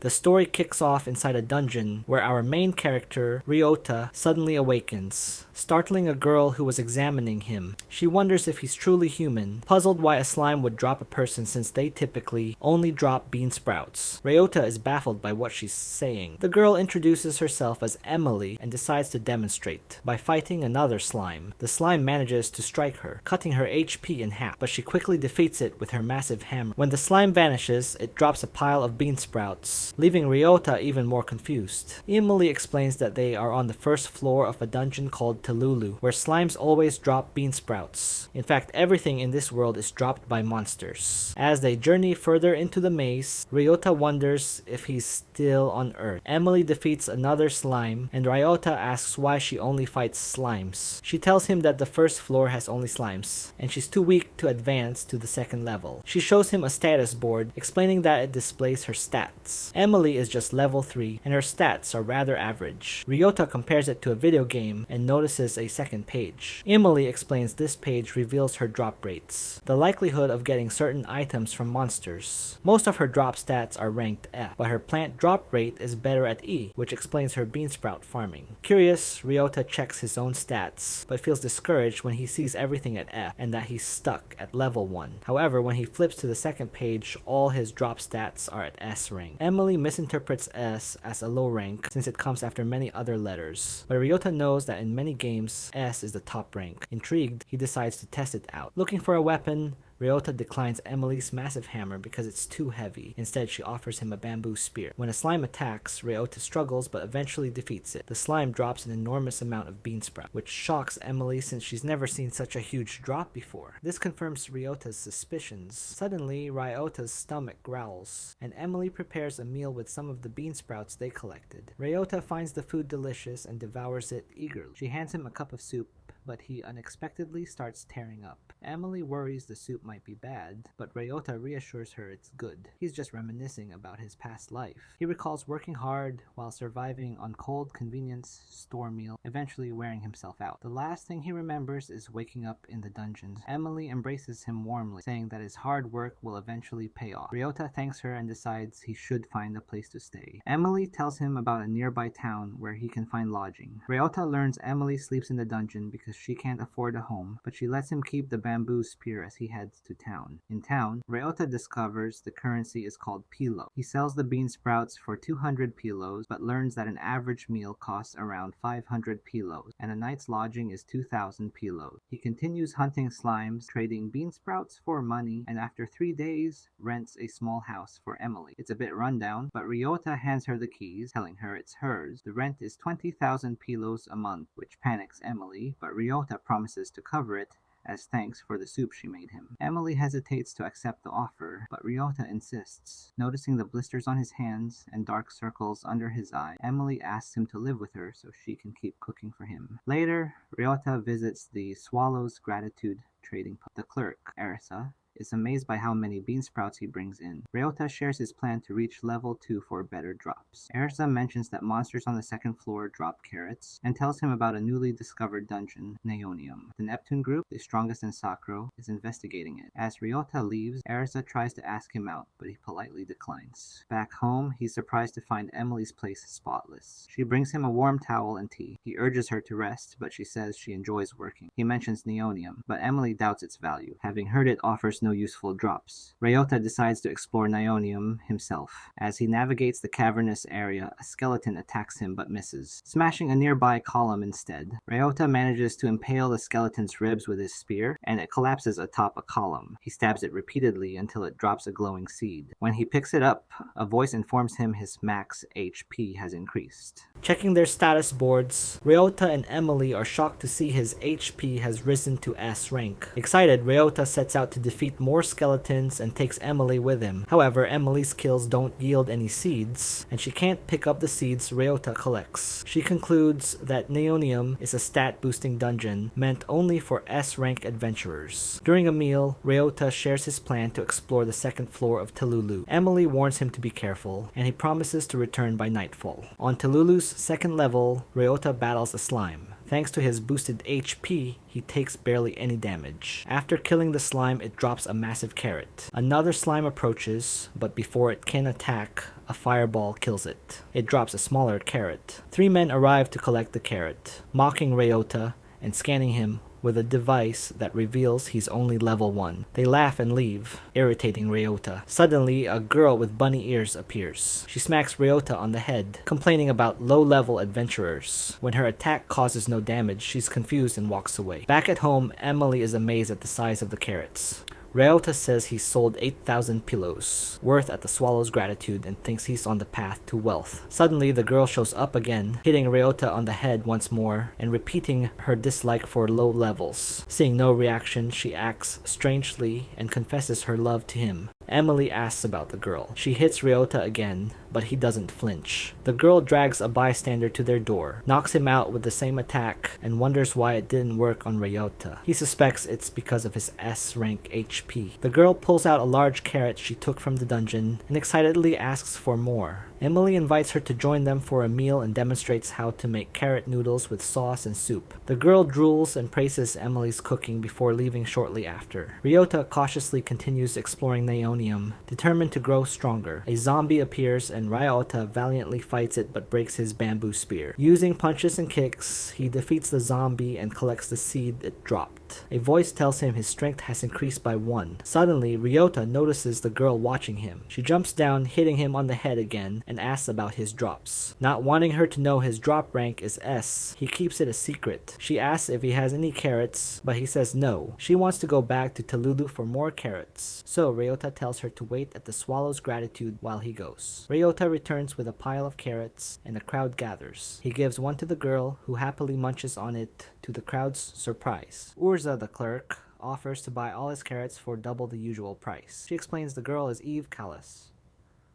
The story kicks off inside a dungeon where our main character, Ryota, suddenly awakens, startling a girl who was examining him. She wonders if he's truly human, puzzled why a slime would drop a person since they typically only drop bean sprouts. Ryota is baffled by what she's saying. The girl introduces herself as Emily and decides to demonstrate by fighting another slime. The slime manages to strike her, cutting her HP in half, but she quickly defeats it with her massive hammer. When the slime vanishes, it drops a pile of bean sprouts, leaving Ryota even more confused. Emily explains that they are on the first floor of a dungeon called Telulu, where slimes always drop bean sprouts. In fact, everything in this world is dropped by monsters. As they journey further into the maze, Ryota wonders if he's still on Earth. Emily defeats another slime, and Ryota asks why she only fights slimes. She tells him that the first floor has only slimes, and she's too weak to advance to the second level. She shows him a status board, explaining that it displays her stats. Emily is just level 3, and her stats are rather average. Ryota compares it to a video game and notices a second page. Emily explains this page reveals her drop rates, the likelihood of getting certain items from monsters. Most of her drop stats are ranked F, but her plant drop rate is better at E, which explains her beansprout farming. Curious, Ryota checks his own stats, but feels discouraged when he sees everything at F and that he's stuck at level 1. However, when he flips to the second page, all his drop stats are at S rank. Emily misinterprets S as a low rank since it comes after many other letters, but Ryota knows that in many games, S is the top rank. Intrigued, he decides to test it out. Looking for a weapon, Ryota declines Emily's massive hammer because it's too heavy. Instead, she offers him a bamboo spear. When a slime attacks, Ryota struggles but eventually defeats it. The slime drops an enormous amount of beansprout, which shocks Emily since she's never seen such a huge drop before. This confirms Ryota's suspicions. Suddenly, Ryota's stomach growls, and Emily prepares a meal with some of the beansprouts they collected. Ryota finds the food delicious and devours it eagerly. She hands him a cup of soup, but he unexpectedly starts tearing up. Emily worries the soup might be bad, but Ryota reassures her it's good. He's just reminiscing about his past life. He recalls working hard while surviving on cold convenience store meal, eventually wearing himself out. The last thing he remembers is waking up in the dungeons. Emily embraces him warmly, saying that his hard work will eventually pay off. Ryota thanks her and decides he should find a place to stay. Emily tells him about a nearby town where he can find lodging. Ryota learns Emily sleeps in the dungeon because she can't afford a home, but she lets him keep the bamboo spear as he heads to town. In town, Ryota discovers the currency is called pilo. He sells the bean sprouts for 200 pilos, but learns that an average meal costs around 500 pilos, and a night's lodging is 2,000 pilos. He continues hunting slimes, trading bean sprouts for money, and after 3 days, rents a small house for Emily. It's a bit rundown, but Ryota hands her the keys, telling her it's hers. The rent is 20,000 pilos a month, which panics Emily, but Ryota promises to cover it as thanks for the soup she made him. Emily hesitates to accept the offer, but Ryota insists. Noticing the blisters on his hands and dark circles under his eye, Emily asks him to live with her so she can keep cooking for him. Later, Ryota visits the Swallow's Gratitude trading post. The clerk, Erisa, is amazed by how many bean sprouts he brings in. Ryota shares his plan to reach level 2 for better drops. Erisa mentions that monsters on the second floor drop carrots, and tells him about a newly discovered dungeon, Neonium. The Neptune group, the strongest in Sakro, is investigating it. As Ryota leaves, Erisa tries to ask him out, but he politely declines. Back home, he's surprised to find Emily's place spotless. She brings him a warm towel and tea. He urges her to rest, but she says she enjoys working. He mentions Neonium, but Emily doubts its value, having heard it offers no useful drops. Ryota decides to explore Neonium himself. As he navigates the cavernous area, a skeleton attacks him but misses, smashing a nearby column instead. Ryota manages to impale the skeleton's ribs with his spear, and it collapses atop a column. He stabs it repeatedly until it drops a glowing seed. When he picks it up, a voice informs him his max HP has increased. Checking their status boards, Ryota and Emily are shocked to see his HP has risen to S rank. Excited, Ryota sets out to defeat more skeletons and takes Emily with him. However, Emily's kills don't yield any seeds, and she can't pick up the seeds Ryota collects. She concludes that Neonium is a stat-boosting dungeon meant only for S-rank adventurers. During a meal, Ryota shares his plan to explore the second floor of Telulu. Emily warns him to be careful, and he promises to return by nightfall. On Telulu's second level, Ryota battles a slime. Thanks to his boosted HP, he takes barely any damage. After killing the slime, it drops a massive carrot. Another slime approaches, but before it can attack, a fireball kills it. It drops a smaller carrot. 3 men arrive to collect the carrot, mocking Ryota and scanning him with a device that reveals he's only level 1. They laugh and leave, irritating Ryota. Suddenly, a girl with bunny ears appears. She smacks Ryota on the head, complaining about low-level adventurers. When her attack causes no damage, she's confused and walks away. Back at home, Emily is amazed at the size of the carrots. Ryota says he sold 8,000 pillows, worth at the swallow's gratitude, and thinks he's on the path to wealth. Suddenly, the girl shows up again, hitting Ryota on the head once more, and repeating her dislike for low levels. Seeing no reaction, she acts strangely and confesses her love to him. Emily asks about the girl. She hits Ryota again, but he doesn't flinch. The girl drags a bystander to their door, knocks him out with the same attack, and wonders why it didn't work on Ryota. He suspects it's because of his S rank HP. The girl pulls out a large carrot she took from the dungeon and excitedly asks for more. Emily invites her to join them for a meal and demonstrates how to make carrot noodles with sauce and soup. The girl drools and praises Emily's cooking before leaving shortly after. Ryota cautiously continues exploring Neonium, determined to grow stronger. A zombie appears and Ryota valiantly fights it but breaks his bamboo spear. Using punches and kicks, he defeats the zombie and collects the seed it dropped. A voice tells him his strength has increased by 1. Suddenly, Ryota notices the girl watching him. She jumps down, hitting him on the head again, and asks about his drops. Not wanting her to know his drop rank is S, he keeps it a secret. She asks if he has any carrots, but he says no. She wants to go back to Talulu for more carrots, so Ryota tells her to wait at the swallow's gratitude while he goes. Ryota returns with a pile of carrots, and a crowd gathers. He gives one to the girl, who happily munches on it to the crowd's surprise. Urza, the clerk, offers to buy all his carrots for double the usual price. She explains the girl is Eve Callis,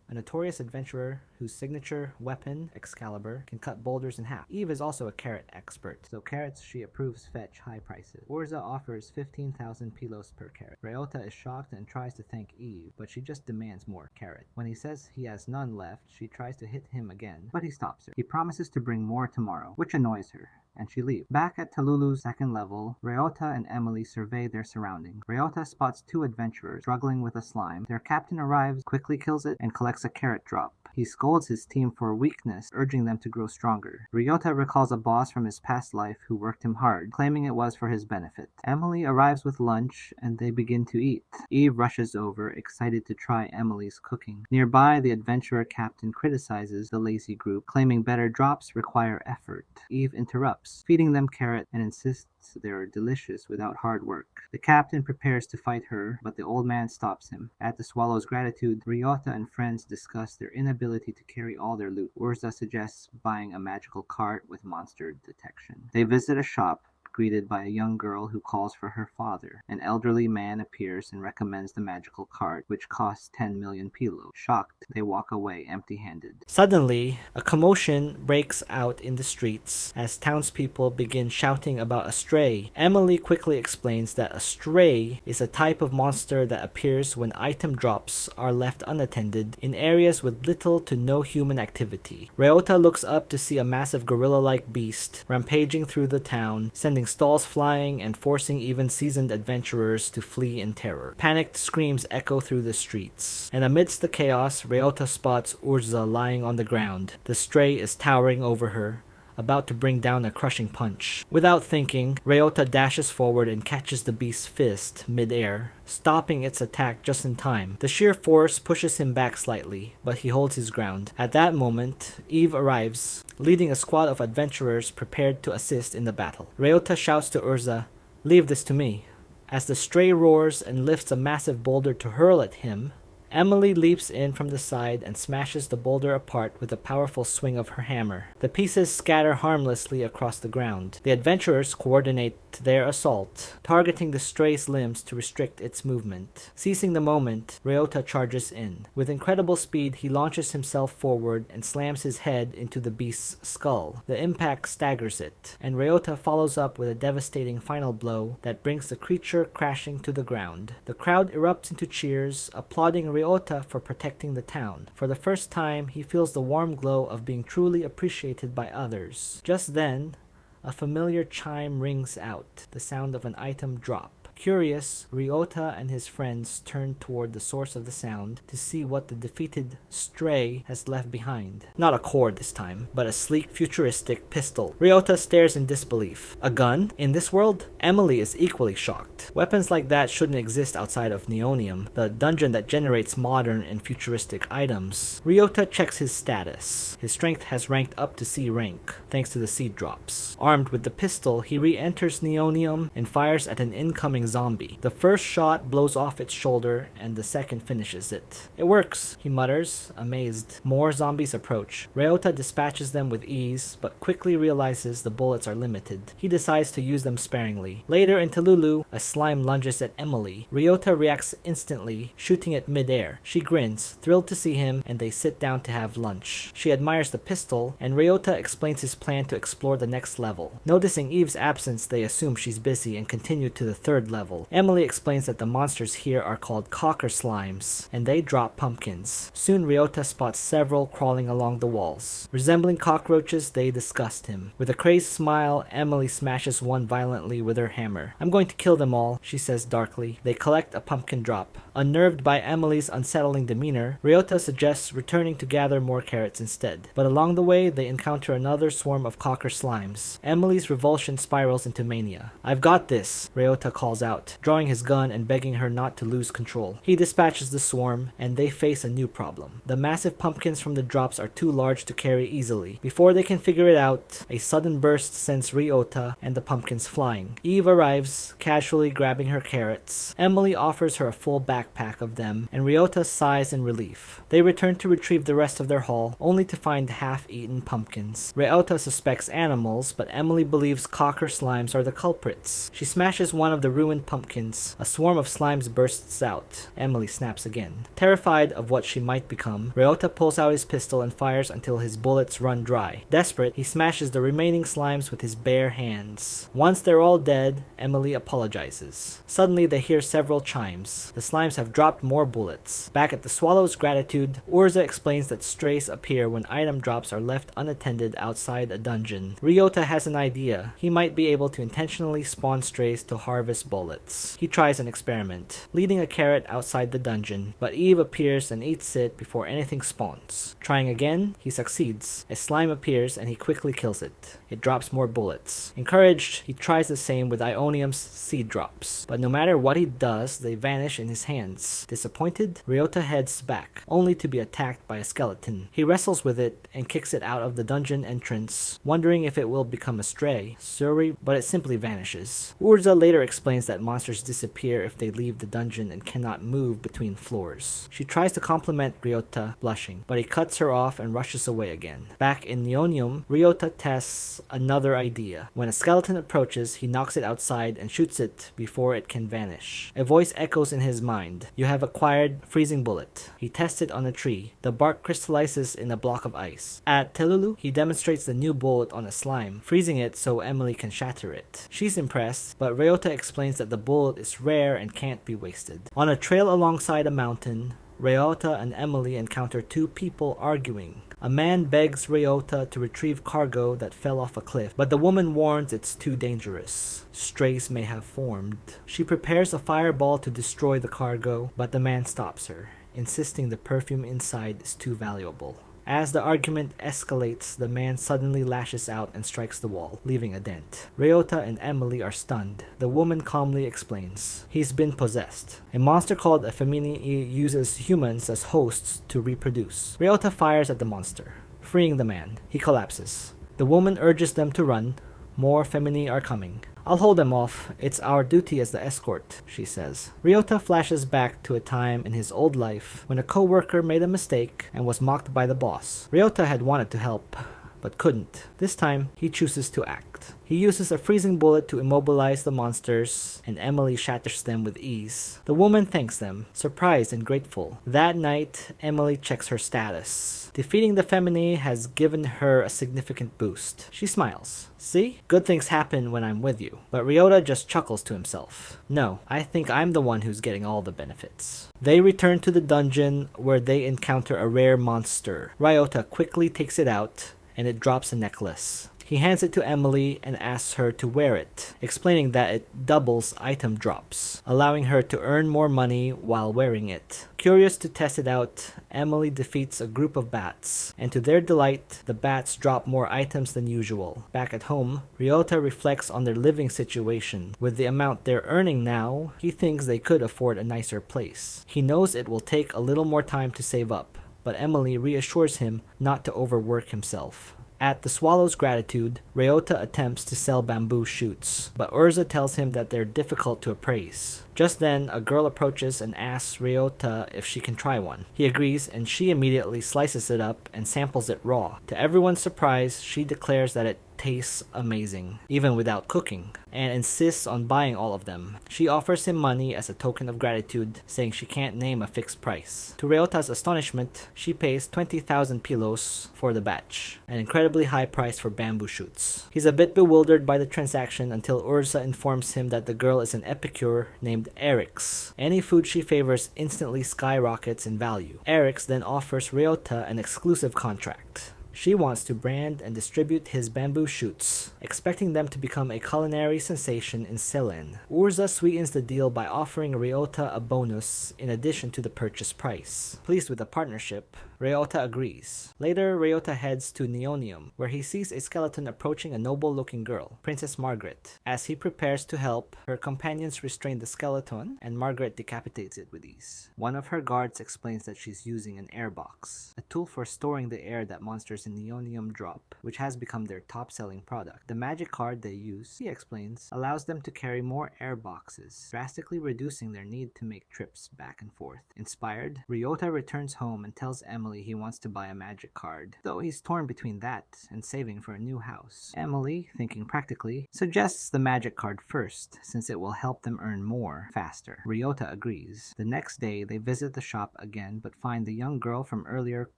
a notorious adventurer whose signature weapon, Excalibur, can cut boulders in half. Eve is also a carrot expert, so carrots she approves fetch high prices. Urza offers 15,000 pilos per carrot. Ryota is shocked and tries to thank Eve, but she just demands more carrot. When he says he has none left, she tries to hit him again, but he stops her. He promises to bring more tomorrow, which annoys her, and she leaves. Back at Talulu's second level, Ryota and Emily survey their surroundings. Ryota spots 2 adventurers struggling with a slime. Their captain arrives, quickly kills it, and collects a carrot drop. He scolds his team for weakness, urging them to grow stronger. Ryota recalls a boss from his past life who worked him hard, claiming it was for his benefit. Emily arrives with lunch, and they begin to eat. Eve rushes over, excited to try Emily's cooking. Nearby, the adventurer captain criticizes the lazy group, claiming better drops require effort. Eve interrupts, feeding them carrot, and insists they are delicious without hard work. The captain prepares to fight her, but the old man stops him. At the swallow's gratitude, Ryota and friends discuss their inability to carry all their loot. Urza suggests buying a magical cart with monster detection. They visit a shop, greeted by a young girl who calls for her father. An elderly man appears and recommends the magical cart, which costs 10 million pilos. Shocked, they walk away empty-handed. Suddenly, a commotion breaks out in the streets as townspeople begin shouting about a stray. Emily quickly explains that a stray is a type of monster that appears when item drops are left unattended in areas with little to no human activity. Ryota looks up to see a massive gorilla-like beast rampaging through the town, sending stalls flying and forcing even seasoned adventurers to flee in terror. Panicked screams echo through the streets, and amidst the chaos, Ryota spots Urza lying on the ground. The stray is towering over her, about to bring down a crushing punch. Without thinking, Ryota dashes forward and catches the beast's fist mid-air, stopping its attack just in time. The sheer force pushes him back slightly, but he holds his ground. At that moment, Eve arrives, leading a squad of adventurers prepared to assist in the battle. Ryota shouts to Urza, "Leave this to me." As the stray roars and lifts a massive boulder to hurl at him, Emily leaps in from the side and smashes the boulder apart with a powerful swing of her hammer. The pieces scatter harmlessly across the ground. The adventurers coordinate their assault, targeting the stray's limbs to restrict its movement. Seizing the moment, Ryota charges in. With incredible speed, he launches himself forward and slams his head into the beast's skull. The impact staggers it, and Ryota follows up with a devastating final blow that brings the creature crashing to the ground. The crowd erupts into cheers, applauding Ryota for protecting the town. For the first time, he feels the warm glow of being truly appreciated by others. Just then, a familiar chime rings out, the sound of an item drop. Curious, Ryota and his friends turn toward the source of the sound to see what the defeated stray has left behind. Not a cord this time, but a sleek, futuristic pistol. Ryota stares in disbelief. A gun? In this world? Emily is equally shocked. Weapons like that shouldn't exist outside of Neonium, the dungeon that generates modern and futuristic items. Ryota checks his status. His strength has ranked up to C rank, thanks to the seed drops. Armed with the pistol, he re-enters Neonium and fires at an incoming zombie. The first shot blows off its shoulder and the second finishes it. It works, he mutters, amazed. More zombies approach. Ryota dispatches them with ease, but quickly realizes the bullets are limited. He decides to use them sparingly. Later in Tululu, a slime lunges at Emily. Ryota reacts instantly, shooting it midair. She grins, thrilled to see him, and they sit down to have lunch. She admires the pistol, and Ryota explains his plan to explore the next level. Noticing Eve's absence, they assume she's busy and continue to the third level. Emily explains that the monsters here are called cocker slimes, and they drop pumpkins. Soon Ryota spots several crawling along the walls. Resembling cockroaches, they disgust him. With a crazed smile, Emily smashes one violently with her hammer. I'm going to kill them all, she says darkly. They collect a pumpkin drop. Unnerved by Emily's unsettling demeanor, Ryota suggests returning to gather more carrots instead. But along the way, they encounter another swarm of cocker slimes. Emily's revulsion spirals into mania. I've got this, Ryota calls out, drawing his gun and begging her not to lose control. He dispatches the swarm, and they face a new problem. The massive pumpkins from the drops are too large to carry easily. Before they can figure it out, a sudden burst sends Ryota and the pumpkins flying. Eve arrives, casually grabbing her carrots. Emily offers her a full backpack of them, and Ryota sighs in relief. They return to retrieve the rest of their haul, only to find half-eaten pumpkins. Ryota suspects animals, but Emily believes cocker slimes are the culprits. She smashes one of the ruined pumpkins. A swarm of slimes bursts out. Emily snaps again. Terrified of what she might become, Ryota pulls out his pistol and fires until his bullets run dry. Desperate, he smashes the remaining slimes with his bare hands. Once they're all dead, Emily apologizes. Suddenly they hear several chimes. The slimes have dropped more bullets. Back at the Swallow's Gratitude, Urza explains that strays appear when item drops are left unattended outside a dungeon. Ryota has an idea. He might be able to intentionally spawn strays to harvest bullets. He tries an experiment, leading a carrot outside the dungeon, but Eve appears and eats it before anything spawns. Trying again, he succeeds. A slime appears and he quickly kills it. It drops more bullets. Encouraged, he tries the same with Ionium's seed drops, but no matter what he does, they vanish in his hands. Disappointed, Ryota heads back, only to be attacked by a skeleton. He wrestles with it and kicks it out of the dungeon entrance, wondering if it will become a stray. Sorry, but it simply vanishes. Urza later explains that monsters disappear if they leave the dungeon and cannot move between floors. She tries to compliment Ryota, blushing, but he cuts her off and rushes away again. Back in Neonium, Ryota tests another idea. When a skeleton approaches, he knocks it outside and shoots it before it can vanish. A voice echoes in his mind. You have acquired freezing bullet. He tests it on a tree. The bark crystallizes in a block of ice. At Telulu, he demonstrates the new bullet on a slime, freezing it so Emily can shatter it. She's impressed, but Ryota explains that the bullet is rare and can't be wasted. On a trail alongside a mountain, Ryota and Emily encounter two people arguing. A man begs Ryota to retrieve cargo that fell off a cliff, but the woman warns it's too dangerous. Strays may have formed. She prepares a fireball to destroy the cargo, but the man stops her, insisting the perfume inside is too valuable. As the argument escalates, the man suddenly lashes out and strikes the wall, leaving a dent. Ryota and Emily are stunned. The woman calmly explains. He's been possessed. A monster called a Femini uses humans as hosts to reproduce. Ryota fires at the monster, freeing the man. He collapses. The woman urges them to run. More Femini are coming. I'll hold them off. It's our duty as the escort, she says. Ryota flashes back to a time in his old life when a co-worker made a mistake and was mocked by the boss. Ryota had wanted to help, but couldn't. This time, he chooses to act. He uses a freezing bullet to immobilize the monsters, and Emily shatters them with ease. The woman thanks them, surprised and grateful. That night, Emily checks her status. Defeating the Femini has given her a significant boost. She smiles. See? Good things happen when I'm with you. But Ryota just chuckles to himself. No, I think I'm the one who's getting all the benefits. They return to the dungeon where they encounter a rare monster. Ryota quickly takes it out, and it drops a necklace. He hands it to Emily and asks her to wear it, explaining that it doubles item drops, allowing her to earn more money while wearing it. Curious to test it out, Emily defeats a group of bats, and to their delight, the bats drop more items than usual. Back at home, Ryota reflects on their living situation. With the amount they're earning now, he thinks they could afford a nicer place. He knows it will take a little more time to save up, but Emily reassures him not to overwork himself. At the Swallow's Gratitude, Ryota attempts to sell bamboo shoots, but Urza tells him that they're difficult to appraise. Just then, a girl approaches and asks Ryota if she can try one. He agrees, and she immediately slices it up and samples it raw. To everyone's surprise, she declares that it tastes amazing, even without cooking, and insists on buying all of them. She offers him money as a token of gratitude, saying she can't name a fixed price. To Ryota's astonishment, she pays 20,000 pilos for the batch, an incredibly high price for bamboo shoots. He's a bit bewildered by the transaction until Urza informs him that the girl is an epicure named Erix. Any food she favors instantly skyrockets in value. Erix then offers Ryota an exclusive contract. She wants to brand and distribute his bamboo shoots, expecting them to become a culinary sensation in Selen. Urza sweetens the deal by offering Ryota a bonus in addition to the purchase price. Pleased with the partnership, Ryota agrees. Later, Ryota heads to Neonium, where he sees a skeleton approaching a noble-looking girl, Princess Margaret. As he prepares to help, her companions restrain the skeleton, and Margaret decapitates it with ease. One of her guards explains that she's using an airbox, a tool for storing the air that monsters in Neonium drop, which has become their top-selling product. The magic card they use, he explains, allows them to carry more air boxes, drastically reducing their need to make trips back and forth. Inspired, Ryota returns home and tells Emily he wants to buy a magic card, though he's torn between that and saving for a new house. Emily, thinking practically, suggests the magic card first, since it will help them earn more faster. Ryota agrees. The next day, they visit the shop again but find the young girl from earlier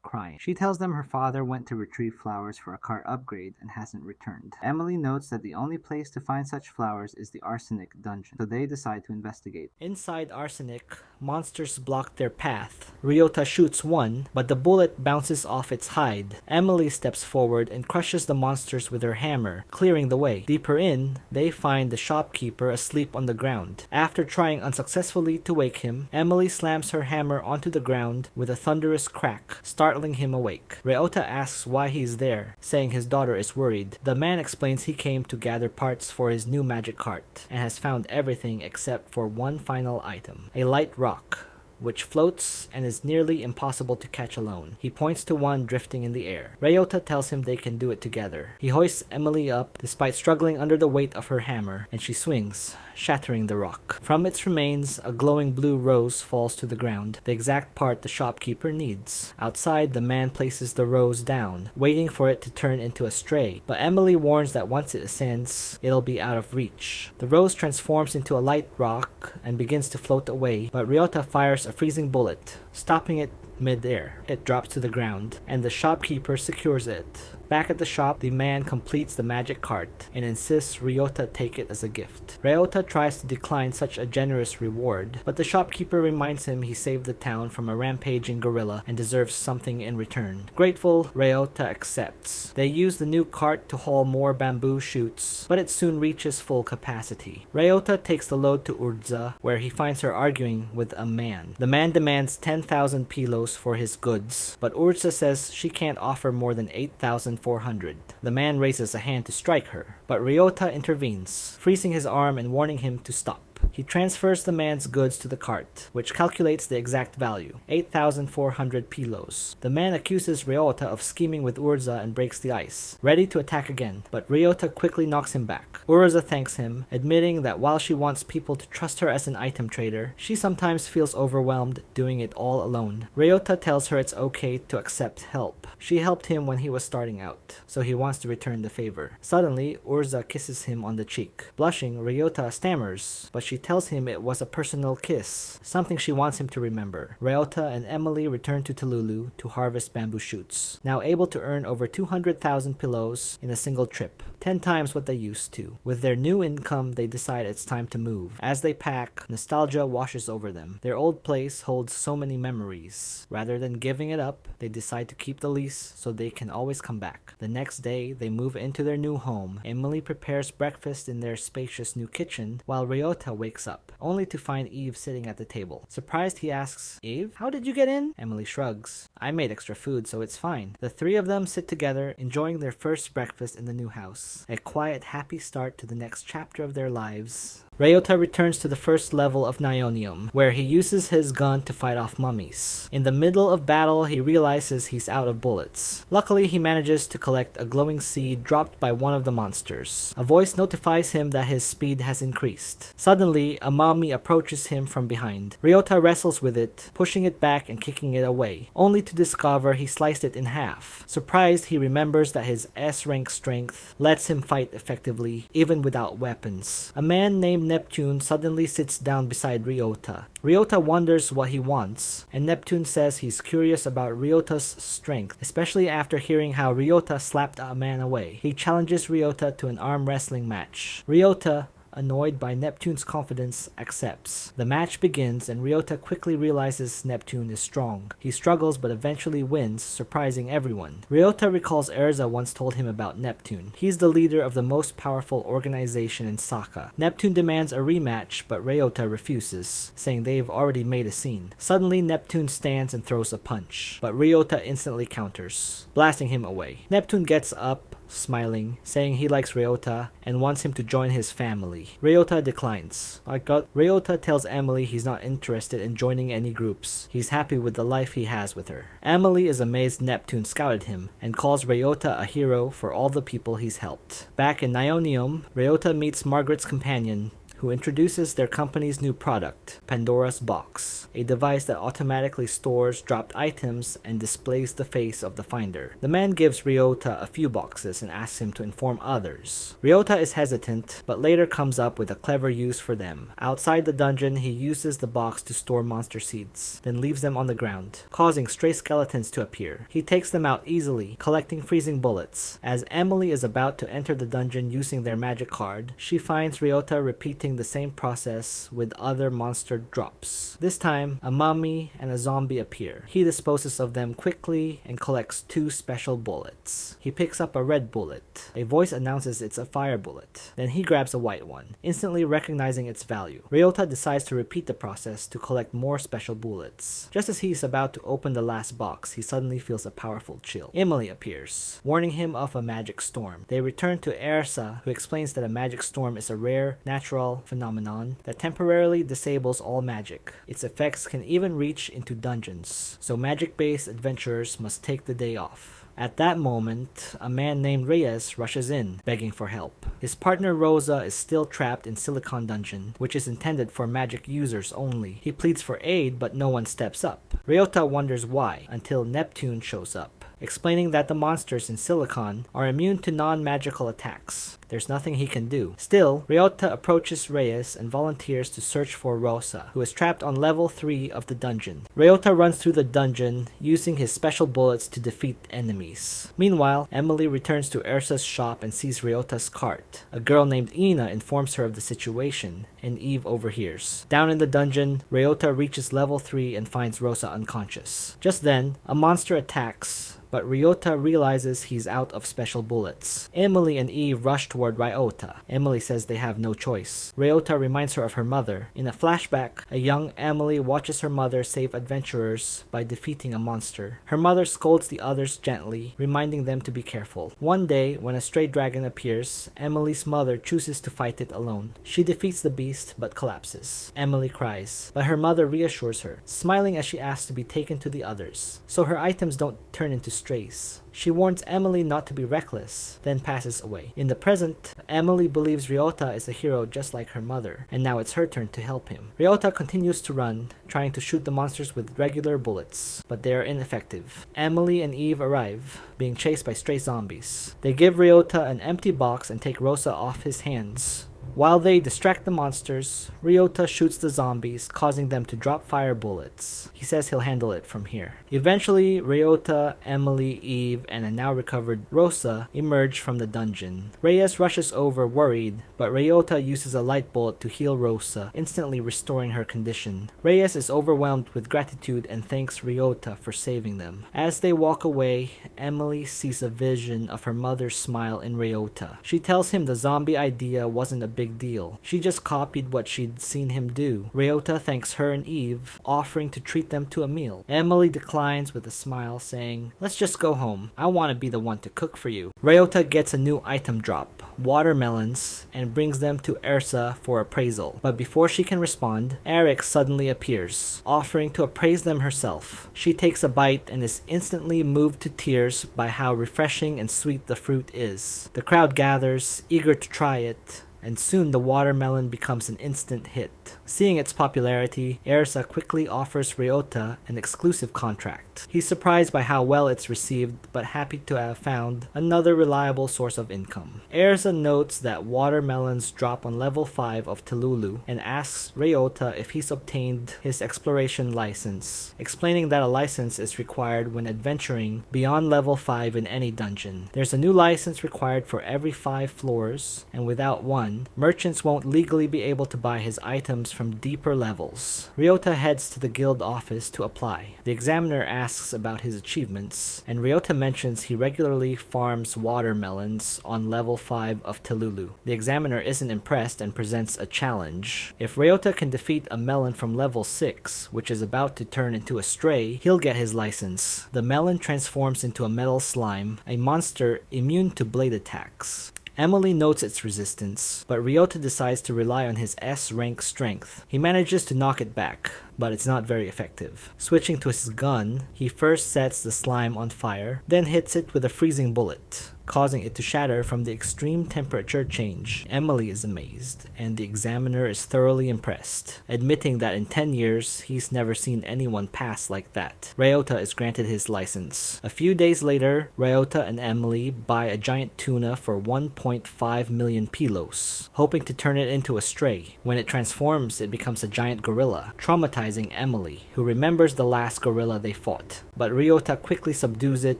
crying. She tells them her father went to retrieve flowers for a car upgrade and hasn't returned. Emily notes that the only place to find such flowers is the arsenic dungeon, so they decide to investigate. Inside arsenic, monsters block their path. Ryota shoots one, but the bullet bounces off its hide. Emily steps forward and crushes the monsters with her hammer, clearing the way. Deeper in, they find the shopkeeper asleep on the ground. After trying unsuccessfully to wake him, Emily slams her hammer onto the ground with a thunderous crack, startling him awake. Ryota asks why he's there, saying his daughter is worried. The man explains he came to gather parts for his new magic cart, and has found everything except for one final item, a light rock, which floats and is nearly impossible to catch alone. He points to one drifting in the air. Ryota tells him they can do it together. He hoists Emily up despite struggling under the weight of her hammer, and she swings, shattering the rock. From its remains, a glowing blue rose falls to the ground, the exact part the shopkeeper needs. Outside, the man places the rose down, waiting for it to turn into a stray, but Emily warns that once it ascends, it'll be out of reach. The rose transforms into a light rock and begins to float away, but Ryota fires a freezing bullet, stopping it mid-air. It drops to the ground, and the shopkeeper secures it. Back at the shop, the man completes the magic cart and insists Ryota take it as a gift. Ryota tries to decline such a generous reward, but the shopkeeper reminds him he saved the town from a rampaging gorilla and deserves something in return. Grateful, Ryota accepts. They use the new cart to haul more bamboo shoots, but it soon reaches full capacity. Ryota takes the load to Urza, where he finds her arguing with a man. The man demands 10,000 pilos for his goods, but Urza says she can't offer more than 8,400. The man raises a hand to strike her, but Ryota intervenes, freezing his arm and warning him to stop. He transfers the man's goods to the cart, which calculates the exact value, 8,400 pilos. The man accuses Ryota of scheming with Urza and breaks the ice, ready to attack again, but Ryota quickly knocks him back. Urza thanks him, admitting that while she wants people to trust her as an item trader, she sometimes feels overwhelmed doing it all alone. Ryota tells her it's okay to accept help. She helped him when he was starting out, so he wants to return the favor. Suddenly, Urza kisses him on the cheek. Blushing, Ryota stammers, but she tells him it was a personal kiss, something she wants him to remember. Ryota and Emily return to Tululu to harvest bamboo shoots, now able to earn over 200,000 pillows in a single trip, 10 times what they used to. With their new income, they decide it's time to move. As they pack, nostalgia washes over them. Their old place holds so many memories. Rather than giving it up, they decide to keep the lease so they can always come back. The next day, they move into their new home. Emily prepares breakfast in their spacious new kitchen, while Ryota wakes up, only to find Eve sitting at the table. Surprised, he asks, "Eve, how did you get in?" Emily shrugs. "I made extra food, so it's fine." The three of them sit together, enjoying their first breakfast in the new house. A quiet, happy start to the next chapter of their lives. Ryota returns to the first level of Nionium, where he uses his gun to fight off mummies. In the middle of battle, he realizes he's out of bullets. Luckily, he manages to collect a glowing seed dropped by one of the monsters. A voice notifies him that his speed has increased. Suddenly, a mummy approaches him from behind. Ryota wrestles with it, pushing it back and kicking it away, only to discover he sliced it in half. Surprised, he remembers that his S-rank strength lets him fight effectively, even without weapons. A man named Neptune suddenly sits down beside Ryota. Ryota wonders what he wants, and Neptune says he's curious about Ryota's strength, especially after hearing how Ryota slapped a man away. He challenges Ryota to an arm wrestling match. Ryota, annoyed by Neptune's confidence, accepts. The match begins and Ryota quickly realizes Neptune is strong. He struggles but eventually wins, surprising everyone. Ryota recalls Erza once told him about Neptune. He's the leader of the most powerful organization in Saka. Neptune demands a rematch, but Ryota refuses, saying they've already made a scene. Suddenly, Neptune stands and throws a punch, but Ryota instantly counters, blasting him away. Neptune gets up, smiling, saying he likes Ryota and wants him to join his family. Ryota declines. Ryota tells Emily he's not interested in joining any groups. He's happy with the life he has with her. Emily is amazed Neptune scouted him and calls Ryota a hero for all the people he's helped. Back in Nionium, Ryota meets Margaret's companion, who introduces their company's new product, Pandora's Box, a device that automatically stores dropped items and displays the face of the finder. The man gives Ryota a few boxes and asks him to inform others. Ryota is hesitant, but later comes up with a clever use for them. Outside the dungeon, he uses the box to store monster seeds, then leaves them on the ground, causing stray skeletons to appear. He takes them out easily, collecting freezing bullets. As Emily is about to enter the dungeon using their magic card, she finds Ryota repeating the same process with other monster drops. This time, a mummy and a zombie appear. He disposes of them quickly and collects 2 special bullets. He picks up a red bullet. A voice announces it's a fire bullet. Then he grabs a white one, instantly recognizing its value. Ryota decides to repeat the process to collect more special bullets. Just as he's about to open the last box, he suddenly feels a powerful chill. Emily appears, warning him of a magic storm. They return to Ersa, who explains that a magic storm is a rare, natural phenomenon that temporarily disables all magic. Its effects can even reach into dungeons, so magic-based adventurers must take the day off. At that moment, a man named Reyes rushes in, begging for help. His partner Rosa is still trapped in Silicon Dungeon, which is intended for magic users only. He pleads for aid, but no one steps up. Ryota wonders why, until Neptune shows up, explaining that the monsters in Silicon are immune to non-magical attacks. There's nothing he can do. Still, Ryota approaches Reyes and volunteers to search for Rosa, who is trapped on level 3 of the dungeon. Ryota runs through the dungeon, using his special bullets to defeat enemies. Meanwhile, Emily returns to Ersa's shop and sees Ryota's cart. A girl named Ina informs her of the situation, and Eve overhears. Down in the dungeon, Ryota reaches level 3 and finds Rosa unconscious. Just then, a monster attacks, but Ryota realizes he's out of special bullets. Emily and Eve rush toward Ryota. Emily says they have no choice. Ryota reminds her of her mother. In a flashback, a young Emily watches her mother save adventurers by defeating a monster. Her mother scolds the others gently, reminding them to be careful. One day, when a stray dragon appears, Emily's mother chooses to fight it alone. She defeats the beast but collapses. Emily cries, but her mother reassures her, smiling as she asks to be taken to the others, so her items don't turn into strays. She warns Emily not to be reckless, then passes away. In the present, Emily believes Ryota is a hero just like her mother, and now it's her turn to help him. Ryota continues to run, trying to shoot the monsters with regular bullets, but they are ineffective. Emily and Eve arrive, being chased by stray zombies. They give Ryota an empty box and take Rosa off his hands, While they distract the monsters, Ryota shoots the zombies, causing them to drop fire bullets. He says he'll handle it from here. Eventually, Ryota, Emily, Eve, and a now recovered Rosa emerge from the dungeon. Reyes rushes over worried, but Ryota uses a light bullet to heal Rosa, instantly restoring her condition. Reyes is overwhelmed with gratitude and thanks Ryota for saving them. As they walk away, Emily sees a vision of her mother's smile in Ryota. She tells him the zombie idea wasn't a big deal. She just copied what she'd seen him do. Ryota thanks her and Eve, offering to treat them to a meal. Emily declines with a smile, saying, "Let's just go home. I want to be the one to cook for you." Ryota gets a new item drop, watermelons, and brings them to Ersa for appraisal. But before she can respond, Eric suddenly appears, offering to appraise them herself. She takes a bite and is instantly moved to tears by how refreshing and sweet the fruit is. The crowd gathers, eager to try it, and soon the watermelon becomes an instant hit. Seeing its popularity, Ersa quickly offers Ryota an exclusive contract. He's surprised by how well it's received, but happy to have found another reliable source of income. Ersa notes that watermelons drop on level 5 of Tululu and asks Ryota if he's obtained his exploration license, explaining that a license is required when adventuring beyond level 5 in any dungeon. There's a new license required for every 5 floors, and without one, merchants won't legally be able to buy his items from deeper levels. Ryota heads to the guild office to apply. The examiner asks about his achievements, and Ryota mentions he regularly farms watermelons on level 5 of Tululu. The examiner isn't impressed and presents a challenge. If Ryota can defeat a melon from level 6, which is about to turn into a stray, he'll get his license. The melon transforms into a metal slime, a monster immune to blade attacks. Emily notes its resistance, but Ryota decides to rely on his S-rank strength. He manages to knock it back, but it's not very effective. Switching to his gun, he first sets the slime on fire, then hits it with a freezing bullet, causing it to shatter from the extreme temperature change. Emily is amazed, and the examiner is thoroughly impressed, admitting that in 10 years, he's never seen anyone pass like that. Ryota is granted his license. A few days later, Ryota and Emily buy a giant tuna for 1.5 million pilos, hoping to turn it into a stray. When it transforms, it becomes a giant gorilla, traumatizing Emily, who remembers the last gorilla they fought. But Ryota quickly subdues it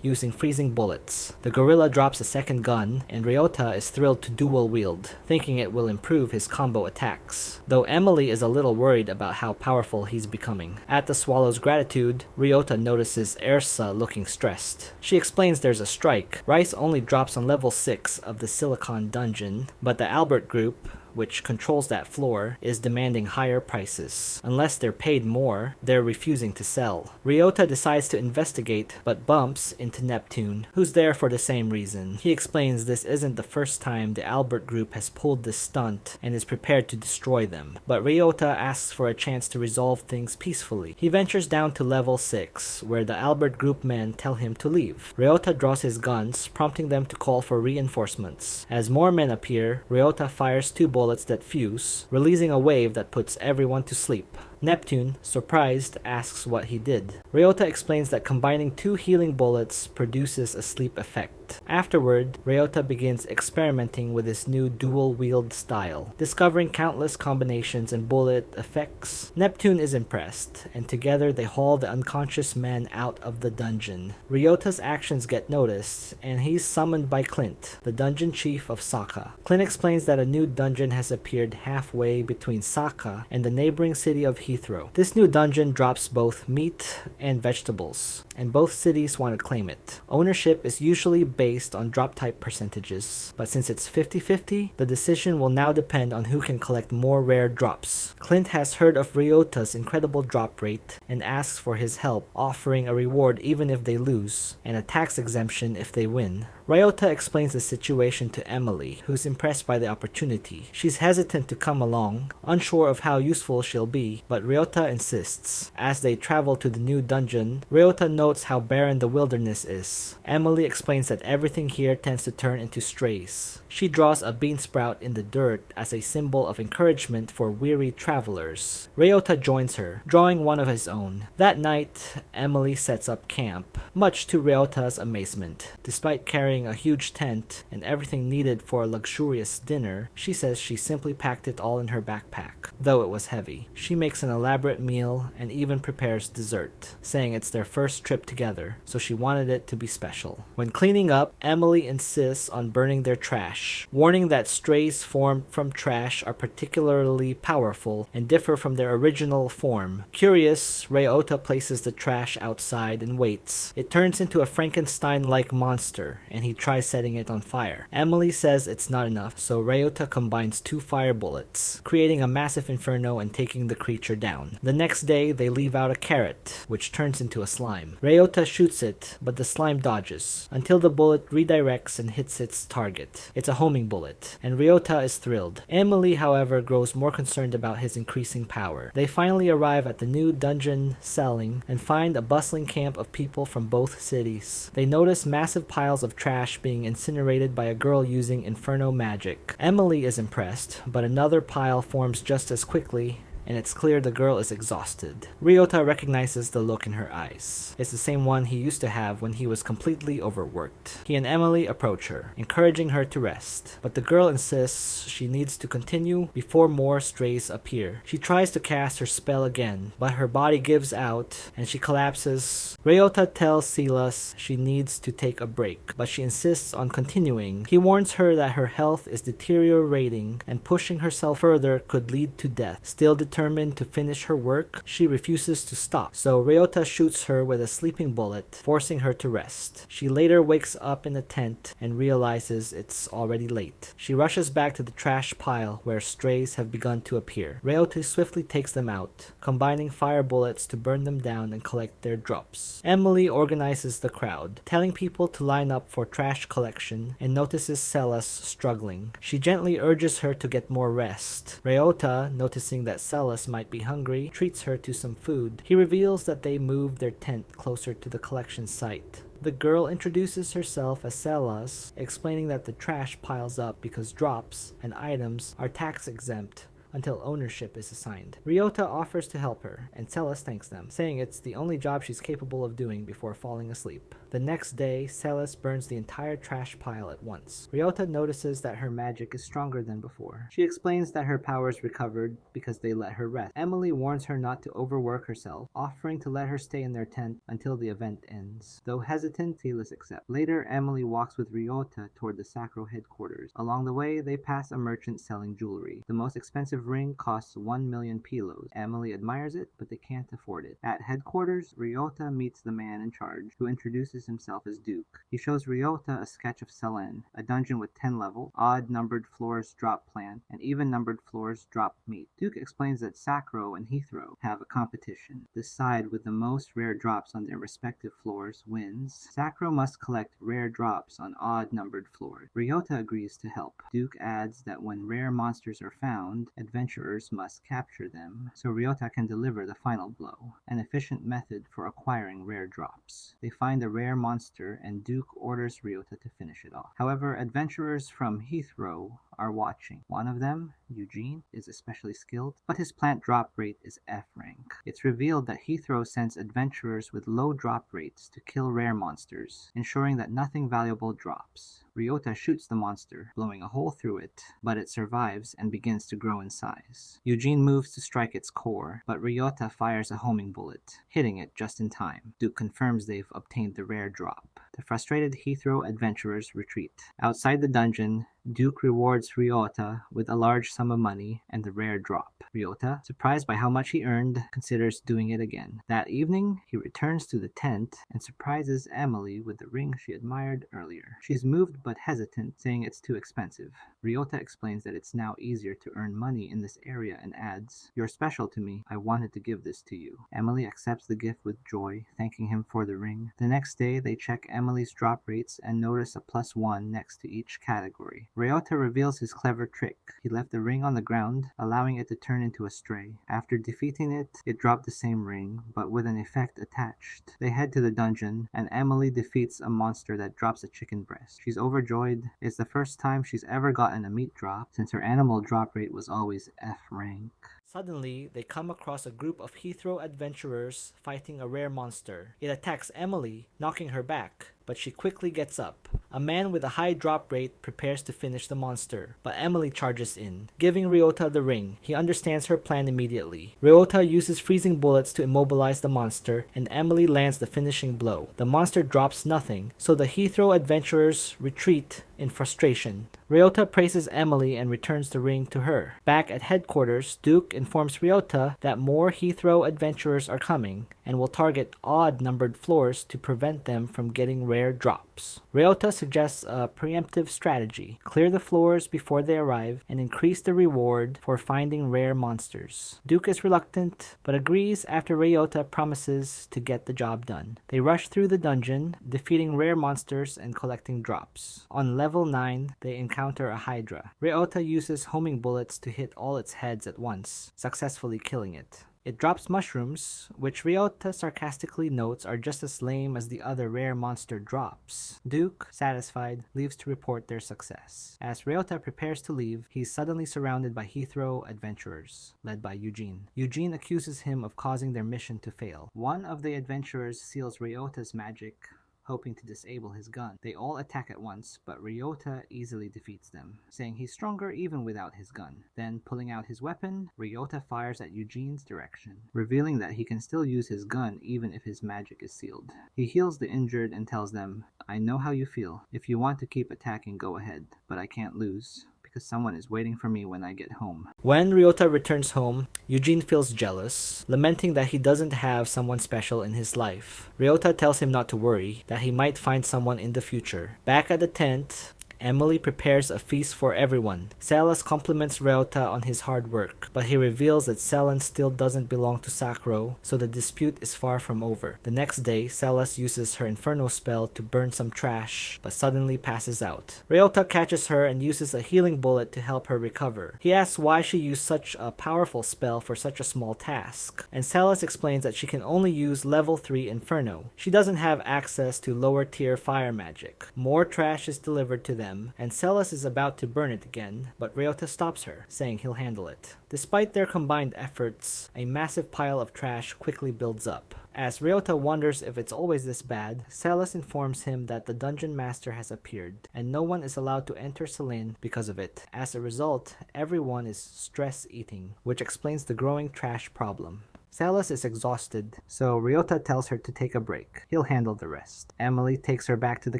using freezing bullets. The gorilla drops a second gun, and Ryota is thrilled to dual wield, thinking it will improve his combo attacks, though Emily is a little worried about how powerful he's becoming. At the swallow's gratitude, Ryota notices Ersa looking stressed. She explains there's a strike. Rice only drops on level 6 of the Silicon dungeon, but the Albert group, which controls that floor, is demanding higher prices. Unless they're paid more, they're refusing to sell. Ryota decides to investigate, but bumps into Neptune, who's there for the same reason. He explains this isn't the first time the Albert group has pulled this stunt and is prepared to destroy them, but Ryota asks for a chance to resolve things peacefully. He ventures down to level 6, where the Albert group men tell him to leave. Ryota draws his guns, prompting them to call for reinforcements. As more men appear, Ryota fires 2 bullets that fuse, releasing a wave that puts everyone to sleep. Neptune, surprised, asks what he did. Ryota explains that combining 2 healing bullets produces a sleep effect. Afterward, Ryota begins experimenting with his new dual-wield style, discovering countless combinations and bullet effects. Neptune is impressed, and together they haul the unconscious man out of the dungeon. Ryota's actions get noticed, and he's summoned by Clint, the dungeon chief of Saka. Clint explains that a new dungeon has appeared halfway between Saka and the neighboring city of Heathrow. This new dungeon drops both meat and vegetables, and both cities want to claim it. Ownership is usually based on drop type percentages, but since it's 50-50, the decision will now depend on who can collect more rare drops. Clint has heard of Ryota's incredible drop rate and asks for his help, offering a reward even if they lose, and a tax exemption if they win. Ryota explains the situation to Emily, who's impressed by the opportunity. She's hesitant to come along, unsure of how useful she'll be, but but Ryota insists. As they travel to the new dungeon, Ryota notes how barren the wilderness is. Emily explains that everything here tends to turn into strays. She draws a bean sprout in the dirt as a symbol of encouragement for weary travelers. Ryota joins her, drawing one of his own. That night, Emily sets up camp, much to Ryota's amazement. Despite carrying a huge tent and everything needed for a luxurious dinner, she says she simply packed it all in her backpack, though it was heavy. She makes an elaborate meal and even prepares dessert, saying it's their first trip together, so she wanted it to be special. When cleaning up, Emily insists on burning their trash, warning that strays formed from trash are particularly powerful and differ from their original form. Curious, Ryota places the trash outside and waits. It turns into a Frankenstein-like monster, and he tries setting it on fire. Emily says it's not enough, so Ryota combines 2 fire bullets, creating a massive inferno and taking the creature down. The next day, they leave out a carrot, which turns into a slime. Ryota shoots it, but the slime dodges, until the bullet redirects and hits its target. It's a homing bullet, and Ryota is thrilled. Emily, however, grows more concerned about his increasing power. They finally arrive at the new dungeon celling and find a bustling camp of people from both cities. They notice massive piles of trash being incinerated by a girl using inferno magic. Emily is impressed, but another pile forms just as quickly, and it's clear the girl is exhausted. Ryota recognizes the look in her eyes. It's the same one he used to have when he was completely overworked. He and Emily approach her, encouraging her to rest, but the girl insists she needs to continue before more strays appear. She tries to cast her spell again, but her body gives out and she collapses. Ryota tells Silas she needs to take a break, but she insists on continuing. He warns her that her health is deteriorating and pushing herself further could lead to death. Still determined to finish her work, she refuses to stop, so Ryota shoots her with a sleeping bullet, forcing her to rest. She later wakes up in a tent and realizes it's already late. She rushes back to the trash pile where strays have begun to appear. Ryota swiftly takes them out, combining fire bullets to burn them down and collect their drops. Emily organizes the crowd, telling people to line up for trash collection, and notices Celas struggling. She gently urges her to get more rest. Ryota, noticing that Celas might be hungry, treats her to some food. He reveals that they moved their tent closer to the collection site. The girl introduces herself as Celas, explaining that the trash piles up because drops and items are tax exempt until ownership is assigned. Ryota offers to help her, and Celas thanks them, saying it's the only job she's capable of doing before falling asleep. The next day, Celas burns the entire trash pile at once. Ryota notices that her magic is stronger than before. She explains that her powers recovered because they let her rest. Emily warns her not to overwork herself, offering to let her stay in their tent until the event ends. Though hesitant, Silas accepts. Later, Emily walks with Ryota toward the Sacro headquarters. Along the way, they pass a merchant selling jewelry. The most expensive ring costs 1 million pilos. Emily admires it, but they can't afford it. At headquarters, Ryota meets the man in charge, who introduces himself as Duke. He shows Ryota a sketch of Selen, a dungeon with 10 levels, odd-numbered floors drop plant, and even-numbered floors drop meat. Duke explains that Sacro and Heathrow have a competition. The side with the most rare drops on their respective floors wins. Sacro must collect rare drops on odd-numbered floors. Ryota agrees to help. Duke adds that when rare monsters are found, adventurers must capture them, so Ryota can deliver the final blow, an efficient method for acquiring rare drops. They find a rare monster, and Duke orders Ryota to finish it off. However, adventurers from Heathrow are watching. One of them, Eugene, is especially skilled, but his plant drop rate is F rank. It's revealed that Heathrow sends adventurers with low drop rates to kill rare monsters, ensuring that nothing valuable drops. Ryota shoots the monster, blowing a hole through it, but it survives and begins to grow in size. Eugene moves to strike its core, but Ryota fires a homing bullet, hitting it just in time. Duke confirms they've obtained the rare drop. The frustrated Heathrow adventurers retreat. Outside the dungeon, Duke rewards Ryota with a large sum of money and the rare drop. Ryota, surprised by how much he earned, considers doing it again. That evening, he returns to the tent and surprises Emily with the ring she admired earlier. She's moved but hesitant, saying it's too expensive. Ryota explains that it's now easier to earn money in this area and adds, "You're special to me. I wanted to give this to you." Emily accepts the gift with joy, thanking him for the ring. The next day, they check Emily Emily's drop rates and notice a +1 next to each category. Ryota reveals his clever trick. He left the ring on the ground, allowing it to turn into a stray. After defeating it, it dropped the same ring, but with an effect attached. They head to the dungeon, and Emily defeats a monster that drops a chicken breast. She's overjoyed. It's the first time she's ever gotten a meat drop, since her animal drop rate was always F rank. Suddenly, they come across a group of Heathrow adventurers fighting a rare monster. It attacks Emily, knocking her back, but she quickly gets up. A man with a high drop rate prepares to finish the monster, but Emily charges in, giving Ryota the ring. He understands her plan immediately. Ryota uses freezing bullets to immobilize the monster, and Emily lands the finishing blow. The monster drops nothing, so the Heathrow adventurers retreat in frustration. Ryota praises Emily and returns the ring to her. Back at headquarters, Duke informs Ryota that more Heathrow adventurers are coming and will target odd-numbered floors to prevent them from getting rare drops. Ryota suggests a preemptive strategy: clear the floors before they arrive and increase the reward for finding rare monsters. Duke is reluctant, but agrees after Ryota promises to get the job done. They rush through the dungeon, defeating rare monsters and collecting drops. On level 9, they encounter a Hydra. Ryota uses homing bullets to hit all its heads at once, successfully killing it. It drops mushrooms, which Ryota sarcastically notes are just as lame as the other rare monster drops. Duke, satisfied, leaves to report their success. As Ryota prepares to leave, he's suddenly surrounded by Heathrow adventurers, led by Eugene. Eugene accuses him of causing their mission to fail. One of the adventurers seals Ryota's magic, hoping to disable his gun. They all attack at once, but Ryota easily defeats them, saying he's stronger even without his gun. Then, pulling out his weapon, Ryota fires at Eugene's direction, revealing that he can still use his gun even if his magic is sealed. He heals the injured and tells them, "I know how you feel. If you want to keep attacking, go ahead, but I can't lose, because someone is waiting for me when I get home." When Ryota returns home, Eugene feels jealous, lamenting that he doesn't have someone special in his life. Ryota tells him not to worry, that he might find someone in the future. Back at the tent, Emily prepares a feast for everyone. Celas compliments Ryota on his hard work, but he reveals that Celan still doesn't belong to Sakro, so the dispute is far from over. The next day, Celas uses her Inferno spell to burn some trash, but suddenly passes out. Ryota catches her and uses a healing bullet to help her recover. He asks why she used such a powerful spell for such a small task, and Celas explains that she can only use level 3 Inferno. She doesn't have access to lower tier fire magic. More trash is delivered to them, and Celas is about to burn it again, but Ryota stops her, saying he'll handle it. Despite their combined efforts, a massive pile of trash quickly builds up. As Ryota wonders if it's always this bad, Celas informs him that the dungeon master has appeared, and no one is allowed to enter Selene because of it. As a result, everyone is stress eating, which explains the growing trash problem. Celas is exhausted, so Ryota tells her to take a break. He'll handle the rest. Emily takes her back to the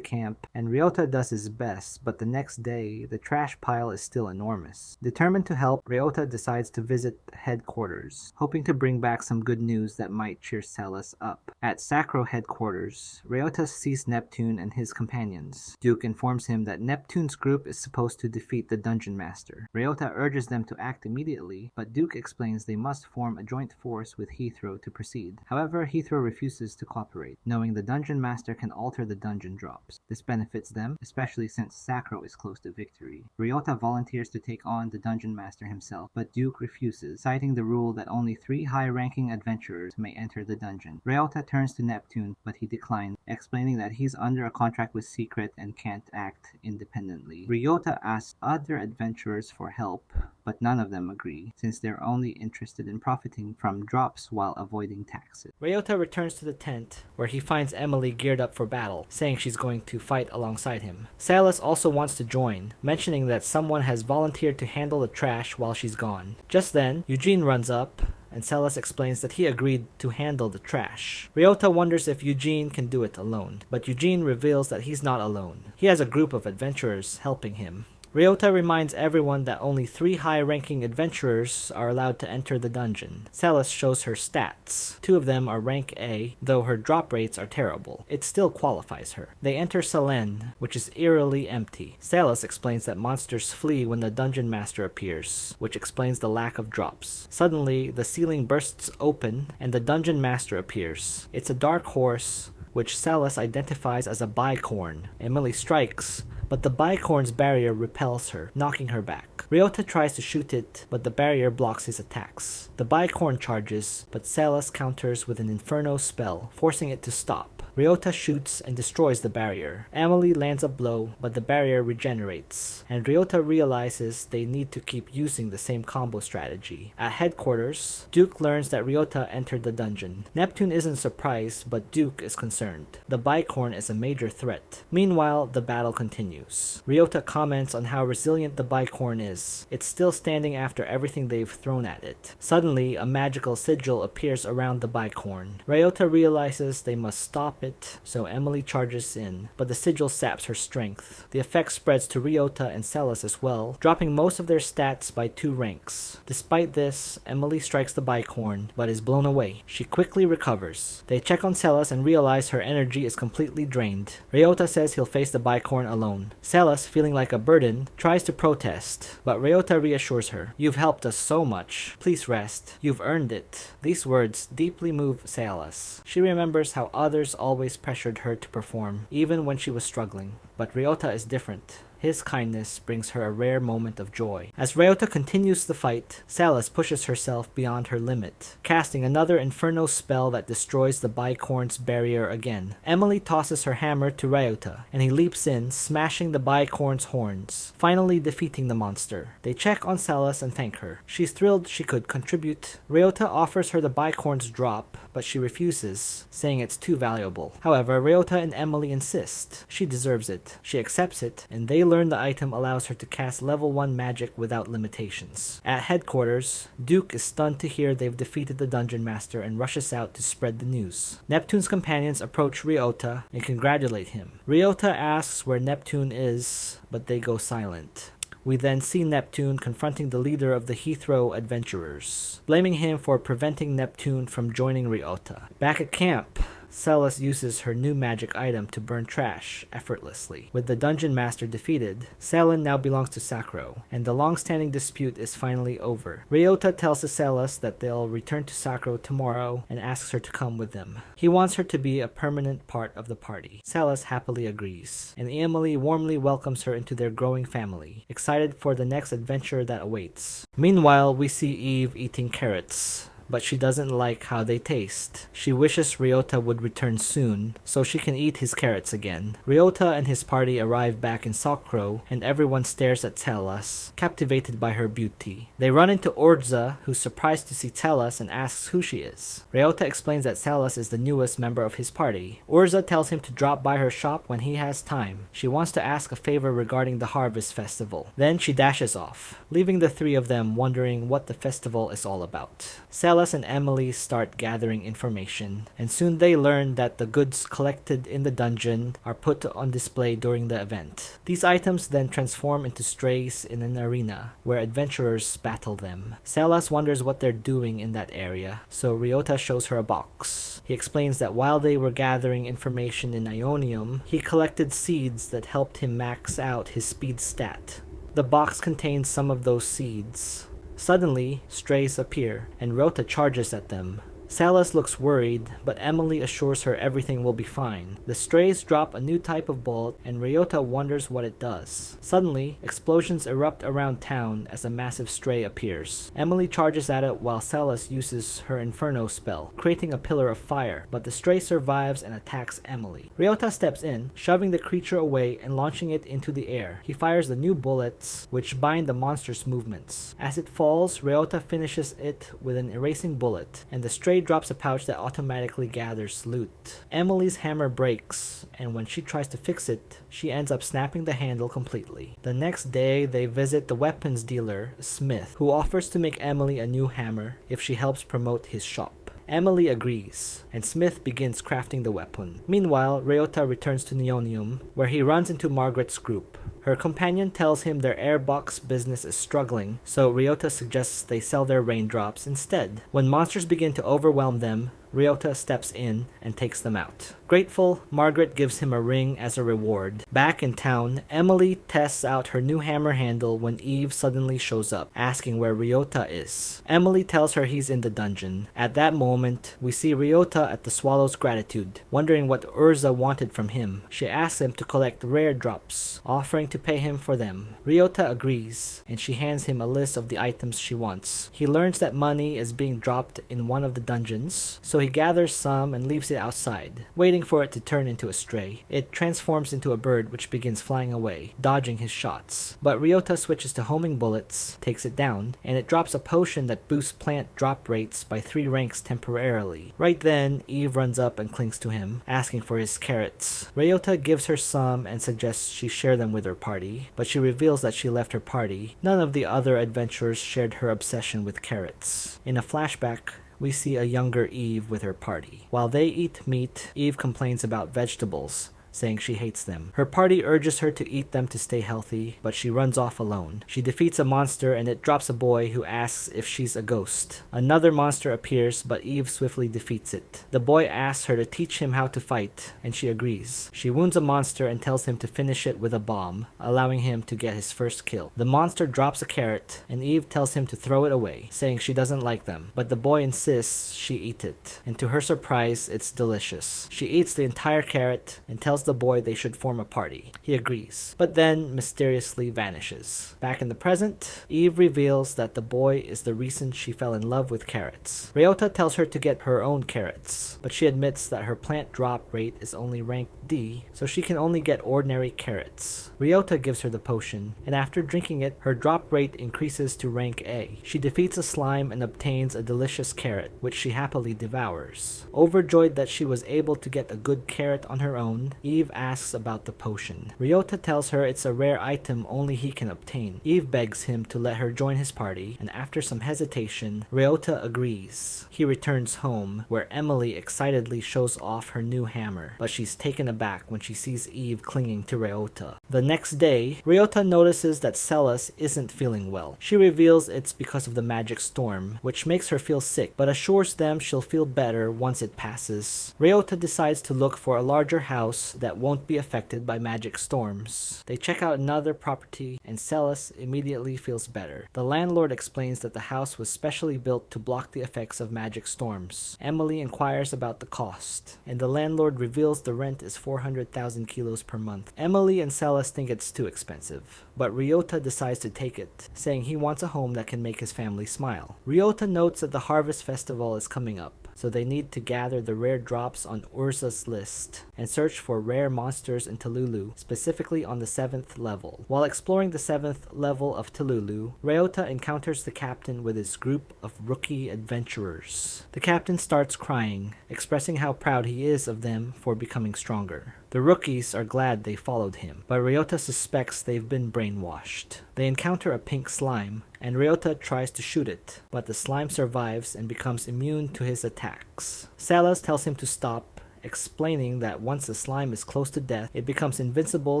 camp, and Ryota does his best, but the next day, the trash pile is still enormous. Determined to help, Ryota decides to visit headquarters, hoping to bring back some good news that might cheer Celas up. At Sakro headquarters, Ryota sees Neptune and his companions. Duke informs him that Neptune's group is supposed to defeat the dungeon master. Ryota urges them to act immediately, but Duke explains they must form a joint force with Heathrow to proceed. However, Heathrow refuses to cooperate, knowing the dungeon master can alter the dungeon drops. This benefits them, especially since Sakro is close to victory. Ryota volunteers to take on the dungeon master himself, but Duke refuses, citing the rule that only 3 high-ranking adventurers may enter the dungeon. Ryota turns to Neptune, but he declines, explaining that he's under a contract with Secret and can't act independently. Ryota asks other adventurers for help, but none of them agree, since they're only interested in profiting from drops while avoiding taxes. Ryota returns to the tent, where he finds Emily geared up for battle, saying she's going to fight alongside him. Celas also wants to join, mentioning that someone has volunteered to handle the trash while she's gone. Just then, Eugene runs up, and Celas explains that he agreed to handle the trash. Ryota wonders if Eugene can do it alone, but Eugene reveals that he's not alone. He has a group of adventurers helping him. Ryota reminds everyone that only 3 high-ranking adventurers are allowed to enter the dungeon. Celis shows her stats. 2 of them are rank A, though her drop rates are terrible. It still qualifies her. They enter Selen, which is eerily empty. Celis explains that monsters flee when the dungeon master appears, which explains the lack of drops. Suddenly, the ceiling bursts open and the dungeon master appears. It's a dark horse, which Celis identifies as a bicorn. Emily strikes, but the bicorn's barrier repels her, knocking her back. Ryota tries to shoot it, but the barrier blocks his attacks. The bicorn charges, but Celis counters with an inferno spell, forcing it to stop. Ryota shoots and destroys the barrier. Emily lands a blow, but the barrier regenerates, and Ryota realizes they need to keep using the same combo strategy. At headquarters, Duke learns that Ryota entered the dungeon. Neptune isn't surprised, but Duke is concerned. The bicorn is a major threat. Meanwhile, the battle continues. Ryota comments on how resilient the bicorn is. It's still standing after everything they've thrown at it. Suddenly, a magical sigil appears around the bicorn. Ryota realizes they must stop it, so Emily charges in, but the sigil saps her strength. The effect spreads to Ryota and Celis as well, dropping most of their stats by 2 ranks. Despite this, Emily strikes the bicorn, but is blown away. She quickly recovers. They check on Celis and realize her energy is completely drained. Ryota says he'll face the bicorn alone. Celis, feeling like a burden, tries to protest, but Ryota reassures her. "You've helped us so much. Please rest. You've earned it." These words deeply move Celis. She remembers how others always pressured her to perform, even when she was struggling. But Ryota is different. His kindness brings her a rare moment of joy. As Ryota continues the fight, Celis pushes herself beyond her limit, casting another inferno spell that destroys the bicorn's barrier again. Emily tosses her hammer to Ryota, and he leaps in, smashing the bicorn's horns, finally defeating the monster. They check on Celis and thank her. She's thrilled she could contribute. Ryota offers her the bicorn's drop, but she refuses, saying it's too valuable. However, Ryota and Emily insist. She deserves it. She accepts it, and they learn the item allows her to cast level 1 magic without limitations. At headquarters, Duke is stunned to hear they've defeated the dungeon master and rushes out to spread the news. Neptune's companions approach Ryota and congratulate him. Ryota asks where Neptune is, but they go silent. We then see Neptune confronting the leader of the Heathrow adventurers, blaming him for preventing Neptune from joining Ryota. Back at camp, Celis uses her new magic item to burn trash effortlessly. With the dungeon master defeated, Selen now belongs to Sacro, and the long-standing dispute is finally over. Ryota tells Celis that they'll return to Sacro tomorrow and asks her to come with them. He wants her to be a permanent part of the party. Celis happily agrees, and Emily warmly welcomes her into their growing family, excited for the next adventure that awaits. Meanwhile, we see Eve eating carrots, but she doesn't like how they taste. She wishes Ryota would return soon, so she can eat his carrots again. Ryota and his party arrive back in Sacro, and everyone stares at Celis, captivated by her beauty. They run into Orza, who's surprised to see Celis and asks who she is. Ryota explains that Celis is the newest member of his party. Orza tells him to drop by her shop when he has time. She wants to ask a favor regarding the Harvest Festival. Then she dashes off, leaving the 3 of them wondering what the festival is all about. Celis and Emily start gathering information, and soon they learn that the goods collected in the dungeon are put on display during the event. These items then transform into strays in an arena, where adventurers battle them. Celis wonders what they're doing in that area, so Ryota shows her a box. He explains that while they were gathering information in Ionium, he collected seeds that helped him max out his speed stat. The box contains some of those seeds. Suddenly, strays appear, and Ryota charges at them. Celis looks worried, but Emily assures her everything will be fine. The strays drop a new type of bullet, and Ryota wonders what it does. Suddenly, explosions erupt around town as a massive stray appears. Emily charges at it while Celis uses her Inferno spell, creating a pillar of fire, but the stray survives and attacks Emily. Ryota steps in, shoving the creature away and launching it into the air. He fires the new bullets, which bind the monster's movements. As it falls, Ryota finishes it with an erasing bullet, and the stray drops a pouch that automatically gathers loot. Emily's hammer breaks, and when she tries to fix it, she ends up snapping the handle completely. The next day, they visit the weapons dealer, Smith, who offers to make Emily a new hammer if she helps promote his shop. Emily agrees, and Smith begins crafting the weapon. Meanwhile, Ryota returns to Neonium, where he runs into Margaret's group. Her companion tells him their airbox business is struggling, so Ryota suggests they sell their raindrops instead. When monsters begin to overwhelm them, Ryota steps in and takes them out. Grateful, Margaret gives him a ring as a reward. Back in town, Emily tests out her new hammer handle when Eve suddenly shows up, asking where Ryota is. Emily tells her he's in the dungeon. At that moment, we see Ryota at the Swallow's Gratitude, wondering what Urza wanted from him. She asks him to collect rare drops, offering to pay him for them. Ryota agrees, and she hands him a list of the items she wants. He learns that money is being dropped in one of the dungeons, so he gathers some and leaves it outside, waiting for it to turn into a stray. It transforms into a bird which begins flying away, dodging his shots. But Ryota switches to homing bullets, takes it down, and it drops a potion that boosts plant drop rates by 3 ranks temporarily. Right then, Eve runs up and clings to him, asking for his carrots. Ryota gives her some and suggests she share them with her party, but she reveals that she left her party. None of the other adventurers shared her obsession with carrots. In a flashback, we see a younger Eve with her party. While they eat meat, Eve complains about vegetables, saying she hates them. Her party urges her to eat them to stay healthy, but she runs off alone. She defeats a monster and it drops a boy who asks if she's a ghost. Another monster appears, but Eve swiftly defeats it. The boy asks her to teach him how to fight, and she agrees. She wounds a monster and tells him to finish it with a bomb, allowing him to get his first kill. The monster drops a carrot, and Eve tells him to throw it away, saying she doesn't like them, but the boy insists she eat it, and to her surprise, it's delicious. She eats the entire carrot and tells the boy they should form a party. He agrees, but then mysteriously vanishes. Back in the present, Eve reveals that the boy is the reason she fell in love with carrots. Ryota tells her to get her own carrots, but she admits that her plant drop rate is only rank D, so she can only get ordinary carrots. Ryota gives her the potion, and after drinking it, her drop rate increases to rank A. She defeats a slime and obtains a delicious carrot, which she happily devours. Overjoyed that she was able to get a good carrot on her own, Eve asks about the potion. Ryota tells her it's a rare item only he can obtain. Eve begs him to let her join his party, and after some hesitation, Ryota agrees. He returns home, where Emily excitedly shows off her new hammer, but she's taken aback when she sees Eve clinging to Ryota. The next day, Ryota notices that Celis isn't feeling well. She reveals it's because of the magic storm, which makes her feel sick, but assures them she'll feel better once it passes. Ryota decides to look for a larger house that won't be affected by magic storms. They check out another property, and Celis immediately feels better. The landlord explains that the house was specially built to block the effects of magic storms. Emily inquires about the cost, and the landlord reveals the rent is 400,000 kilos per month. Emily and Celis think it's too expensive, but Ryota decides to take it, saying he wants a home that can make his family smile. Ryota notes that the Harvest Festival is coming up, so they need to gather the rare drops on Urza's list and search for rare monsters in Tululu, specifically on the 7th level. While exploring the 7th level of Tululu, Ryota encounters the captain with his group of rookie adventurers. The captain starts crying, expressing how proud he is of them for becoming stronger. The rookies are glad they followed him, but Ryota suspects they've been brainwashed. They encounter a pink slime, and Ryota tries to shoot it, but the slime survives and becomes immune to his attacks. Celis tells him to stop, explaining that once the slime is close to death, it becomes invincible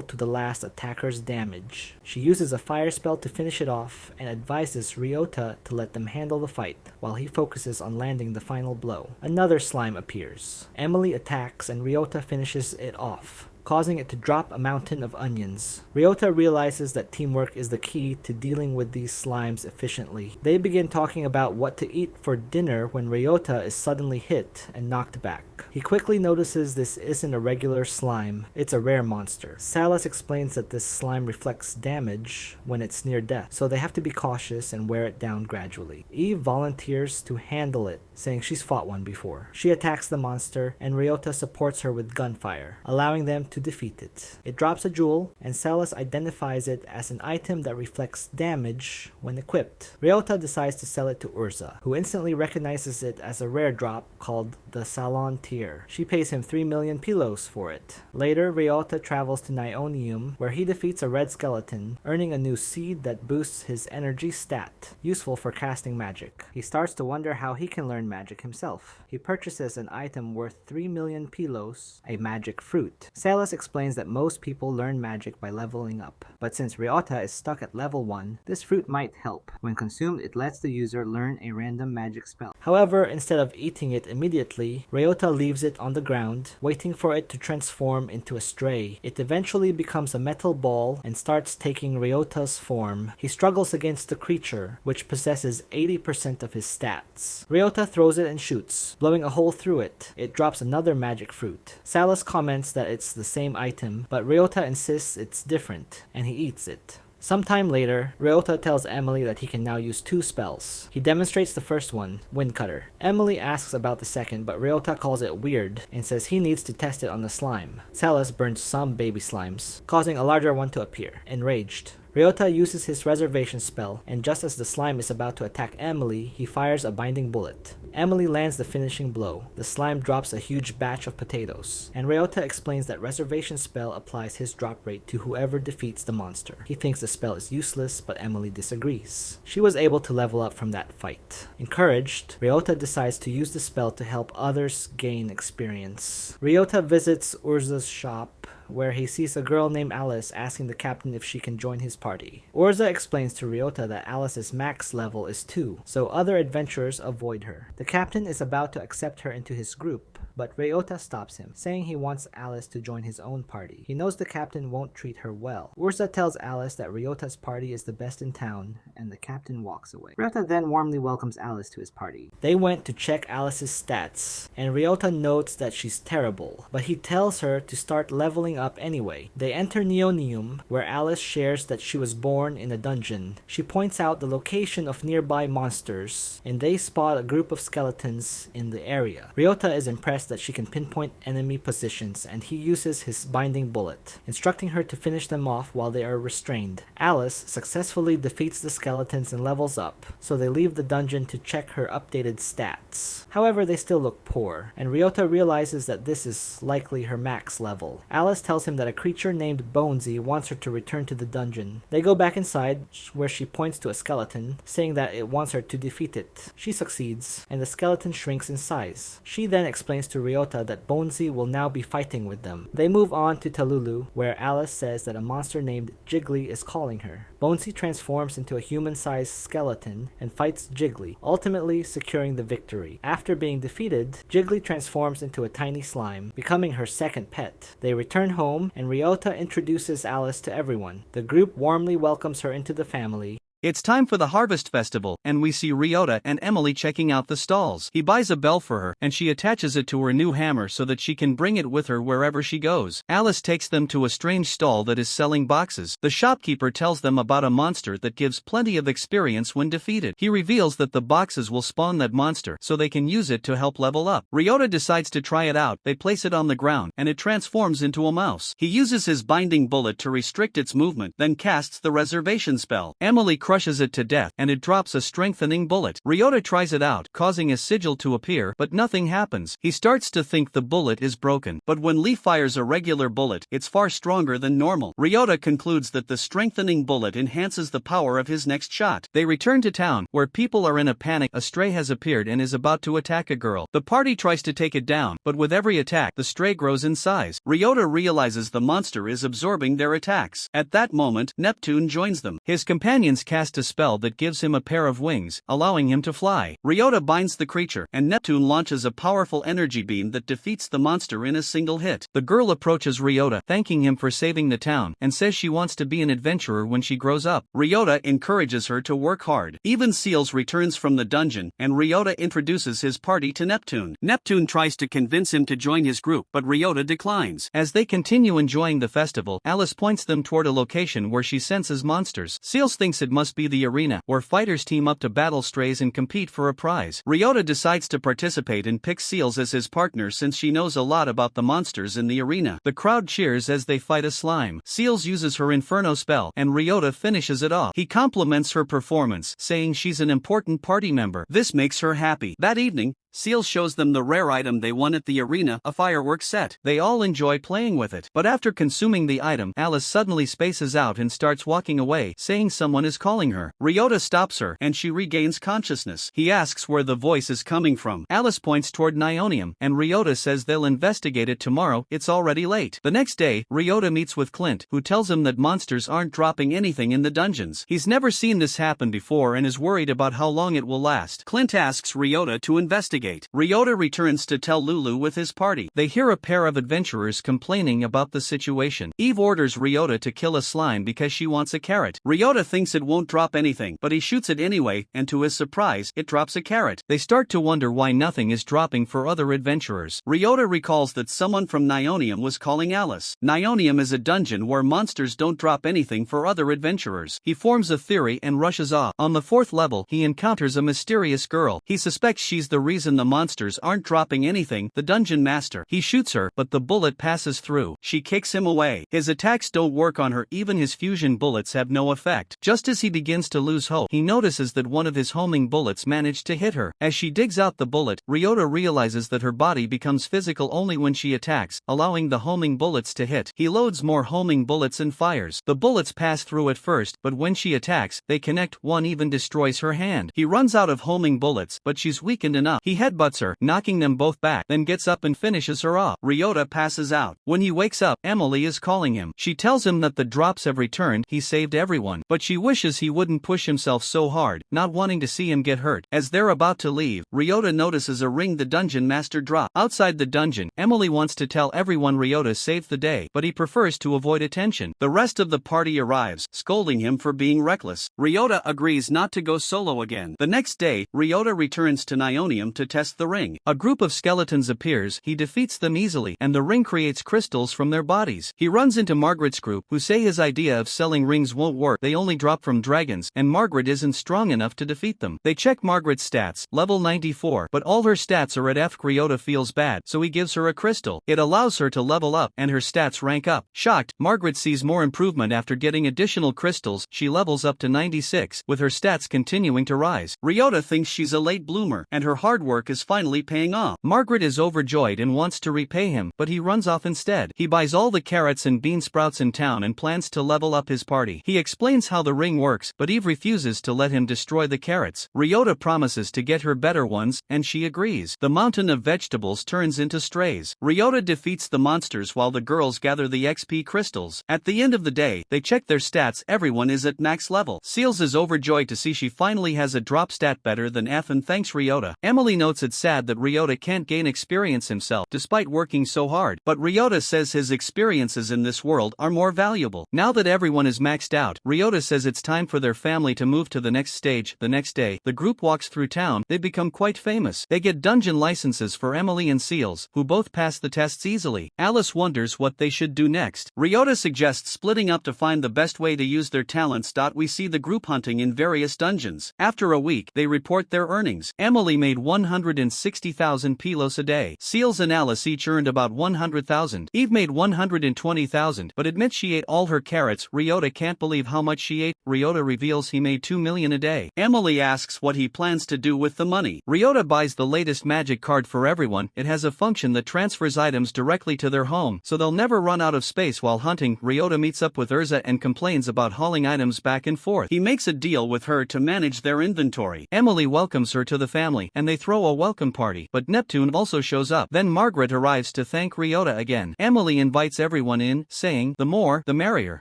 to the last attacker's damage. She uses a fire spell to finish it off and advises Ryota to let them handle the fight while he focuses on landing the final blow. Another slime appears. Emily attacks and Ryota finishes it off, causing it to drop a mountain of onions. Ryota realizes that teamwork is the key to dealing with these slimes efficiently. They begin talking about what to eat for dinner when Ryota is suddenly hit and knocked back. He quickly notices this isn't a regular slime, it's a rare monster. Celis explains that this slime reflects damage when it's near death, so they have to be cautious and wear it down gradually. Eve volunteers to handle it, saying she's fought one before. She attacks the monster, and Ryota supports her with gunfire, allowing them to defeat it. It drops a jewel, and Celis identifies it as an item that reflects damage when equipped. Ryota decides to sell it to Urza, who instantly recognizes it as a rare drop called the Salon Tier. She pays him 3 million pilos for it. Later, Ryota travels to Nionium, where he defeats a red skeleton, earning a new seed that boosts his energy stat, useful for casting magic. He starts to wonder how he can learn magic himself. He purchases an item worth 3 million pilos, a magic fruit. Celis Salas explains that most people learn magic by leveling up, but since Ryota is stuck at level 1, this fruit might help. When consumed, it lets the user learn a random magic spell. However, instead of eating it immediately, Ryota leaves it on the ground, waiting for it to transform into a stray. It eventually becomes a metal ball and starts taking Ryota's form. He struggles against the creature, which possesses 80% of his stats. Ryota throws it and shoots, blowing a hole through it. It drops another magic fruit. Salas comments that it's the same item, but Ryota insists it's different, and he eats it. Sometime later, Ryota tells Emily that he can now use 2 spells. He demonstrates the first one, Wind Cutter. Emily asks about the second, but Ryota calls it weird and says he needs to test it on the slime. Salas burns some baby slimes, causing a larger one to appear. Enraged, Ryota uses his reservation spell, and just as the slime is about to attack Emily, he fires a binding bullet. Emily lands the finishing blow. The slime drops a huge batch of potatoes, and Ryota explains that reservation spell applies his drop rate to whoever defeats the monster. He thinks the spell is useless, but Emily disagrees. She was able to level up from that fight. Encouraged, Ryota decides to use the spell to help others gain experience. Ryota visits Urza's shop, where he sees a girl named Alice asking the captain if she can join his party. Urza explains to Ryota that Alice's max level is 2, so other adventurers avoid her. The captain is about to accept her into his group, but Ryota stops him, saying he wants Alice to join his own party. He knows the captain won't treat her well. Urza tells Alice that Ryota's party is the best in town, and the captain walks away. Ryota then warmly welcomes Alice to his party. They went to check Alice's stats, and Ryota notes that she's terrible, but he tells her to start leveling up anyway. They enter Neonium, where Alice shares that she was born in a dungeon. She points out the location of nearby monsters, and they spot a group of skeletons in the area. Ryota is impressed that she can pinpoint enemy positions, and he uses his binding bullet, instructing her to finish them off while they are restrained. Alice successfully defeats the skeletons and levels up, so they leave the dungeon to check her updated stats. However, they still look poor, and Ryota realizes that this is likely her max level. Alice tells him that a creature named Bonesy wants her to return to the dungeon. They go back inside, where she points to a skeleton, saying that it wants her to defeat it. She succeeds, and the skeleton shrinks in size. She then explains to Ryota that Bonesy will now be fighting with them. They move on to Talulu, where Alice says that a monster named Jiggly is calling her. Bonesy transforms into a human-sized skeleton and fights Jiggly, ultimately securing the victory. After being defeated, Jiggly transforms into a tiny slime, becoming her second pet. They return home, and Ryota introduces Alice to everyone. The group warmly welcomes her into the family. It's time for the Harvest Festival, and we see Ryota and Emily checking out the stalls. He buys a bell for her, and she attaches it to her new hammer so that she can bring it with her wherever she goes. Alice takes them to a strange stall that is selling boxes. The shopkeeper tells them about a monster that gives plenty of experience when defeated. He reveals that the boxes will spawn that monster, so they can use it to help level up. Ryota decides to try it out. They place it on the ground, and it transforms into a mouse. He uses his binding bullet to restrict its movement, then casts the reservation spell. Emily crushes it to death, and it drops a strengthening bullet. Ryota tries it out, causing a sigil to appear, but nothing happens. He starts to think the bullet is broken, but when Lee fires a regular bullet, it's far stronger than normal. Ryota concludes that the strengthening bullet enhances the power of his next shot. They return to town, where people are in a panic. A stray has appeared and is about to attack a girl. The party tries to take it down, but with every attack, the stray grows in size. Ryota realizes the monster is absorbing their attacks. At that moment, Neptune joins them. His companions cast a spell that gives him a pair of wings, allowing him to fly. Ryota binds the creature, and Neptune launches a powerful energy beam that defeats the monster in a single hit. The girl approaches Ryota, thanking him for saving the town, and says she wants to be an adventurer when she grows up. Ryota encourages her to work hard. Even Seals returns from the dungeon, and Ryota introduces his party to Neptune. Neptune tries to convince him to join his group, but Ryota declines. As they continue enjoying the festival, Alice points them toward a location where she senses monsters. Seals thinks it must be the arena, where fighters team up to battle strays and compete for a prize. Ryota decides to participate and picks Seals as his partner since she knows a lot about the monsters in the arena. The crowd cheers as they fight a slime. Seals uses her Inferno spell, and Ryota finishes it off. He compliments her performance, saying she's an important party member. This makes her happy. That evening, Seals shows them the rare item they won at the arena, a fireworks set. They all enjoy playing with it. But after consuming the item, Alice suddenly spaces out and starts walking away, saying someone is calling her. Ryota stops her, and she regains consciousness. He asks where the voice is coming from. Alice points toward Nionium, and Ryota says they'll investigate it tomorrow, it's already late. The next day, Ryota meets with Clint, who tells him that monsters aren't dropping anything in the dungeons. He's never seen this happen before and is worried about how long it will last. Clint asks Ryota to investigate. Ryota returns to tell Lulu with his party. They hear a pair of adventurers complaining about the situation. Eve orders Ryota to kill a slime because she wants a carrot. Ryota thinks it won't drop anything, but he shoots it anyway, and to his surprise, it drops a carrot. They start to wonder why nothing is dropping for other adventurers. Ryota recalls that someone from Nionium was calling Alice. Nionium is a dungeon where monsters don't drop anything for other adventurers. He forms a theory and rushes off. On the 4th level, he encounters a mysterious girl. He suspects she's the reason the monsters aren't dropping anything, the dungeon master. He shoots her, but the bullet passes through. She kicks him away. His attacks don't work on her, even his fusion bullets have no effect. Just as he begins to lose hope, he notices that one of his homing bullets managed to hit her. As she digs out the bullet, Ryota realizes that her body becomes physical only when she attacks, allowing the homing bullets to hit. He loads more homing bullets and fires. The bullets pass through at first, but when she attacks, they connect. One even destroys her hand. He runs out of homing bullets, but she's weakened enough. He headbutts her, knocking them both back, then gets up and finishes her off. Ryota passes out. When he wakes up, Emily is calling him. She tells him that the drops have returned, he saved everyone, but she wishes he wouldn't push himself so hard, not wanting to see him get hurt. As they're about to leave, Ryota notices a ring the dungeon master dropped. Outside the dungeon, Emily wants to tell everyone Ryota saved the day, but he prefers to avoid attention. The rest of the party arrives, scolding him for being reckless. Ryota agrees not to go solo again. The next day, Ryota returns to Nionium to test the ring. A group of skeletons appears, he defeats them easily, and the ring creates crystals from their bodies. He runs into Margaret's group, who say his idea of selling rings won't work, they only drop from dragons, and Margaret isn't strong enough to defeat them. They check Margaret's stats, level 94, but all her stats are at F. Ryota feels bad, so he gives her a crystal. It allows her to level up, and her stats rank up. Shocked, Margaret sees more improvement after getting additional crystals, she levels up to 96, with her stats continuing to rise. Ryota thinks she's a late bloomer, and her hard work is finally paying off. Margaret is overjoyed and wants to repay him, but he runs off instead. He buys all the carrots and bean sprouts in town and plans to level up his party. He explains how the ring works, but Eve refuses to let him destroy the carrots. Ryota promises to get her better ones, and she agrees. The mountain of vegetables turns into strays. Ryota defeats the monsters while the girls gather the XP crystals. At the end of the day, they check their stats, everyone is at max level. Seals is overjoyed to see she finally has a drop stat better than F and thanks Ryota. Emily notes it's sad that Ryota can't gain experience himself despite working so hard, but Ryota says his experiences in this world are more valuable. Now that everyone is maxed out, Ryota says it's time for their family to move to the next stage. The next day, the group walks through town, they become quite famous. They get dungeon licenses for Emily and Seals, who both pass the tests easily. Alice wonders what they should do next. Ryota suggests splitting up to find the best way to use their talents. We see the group hunting in various dungeons. After a week, they report their earnings. Emily made 160,000 pilos a day. Seals and Alice each earned about 100,000. Eve made 120,000, but admits she ate all her carrots. Ryota can't believe how much she ate. Ryota reveals he made 2 million a day. Emily asks what he plans to do with the money. Ryota buys the latest magic card for everyone. It has a function that transfers items directly to their home, so they'll never run out of space while hunting. Ryota meets up with Urza and complains about hauling items back and forth. He makes a deal with her to manage their inventory. Emily welcomes her to the family, and they throw a welcome party, but Neptune also shows up. Then Margaret arrives to thank Ryota again. Emily invites everyone in, saying, the more, the merrier.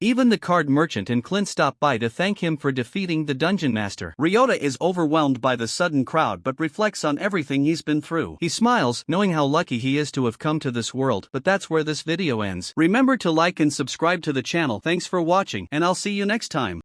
Even the card merchant and Clint stop by to thank him for defeating the dungeon master. Ryota is overwhelmed by the sudden crowd but reflects on everything he's been through. He smiles, knowing how lucky he is to have come to this world, but that's where this video ends. Remember to like and subscribe to the channel. Thanks for watching, and I'll see you next time.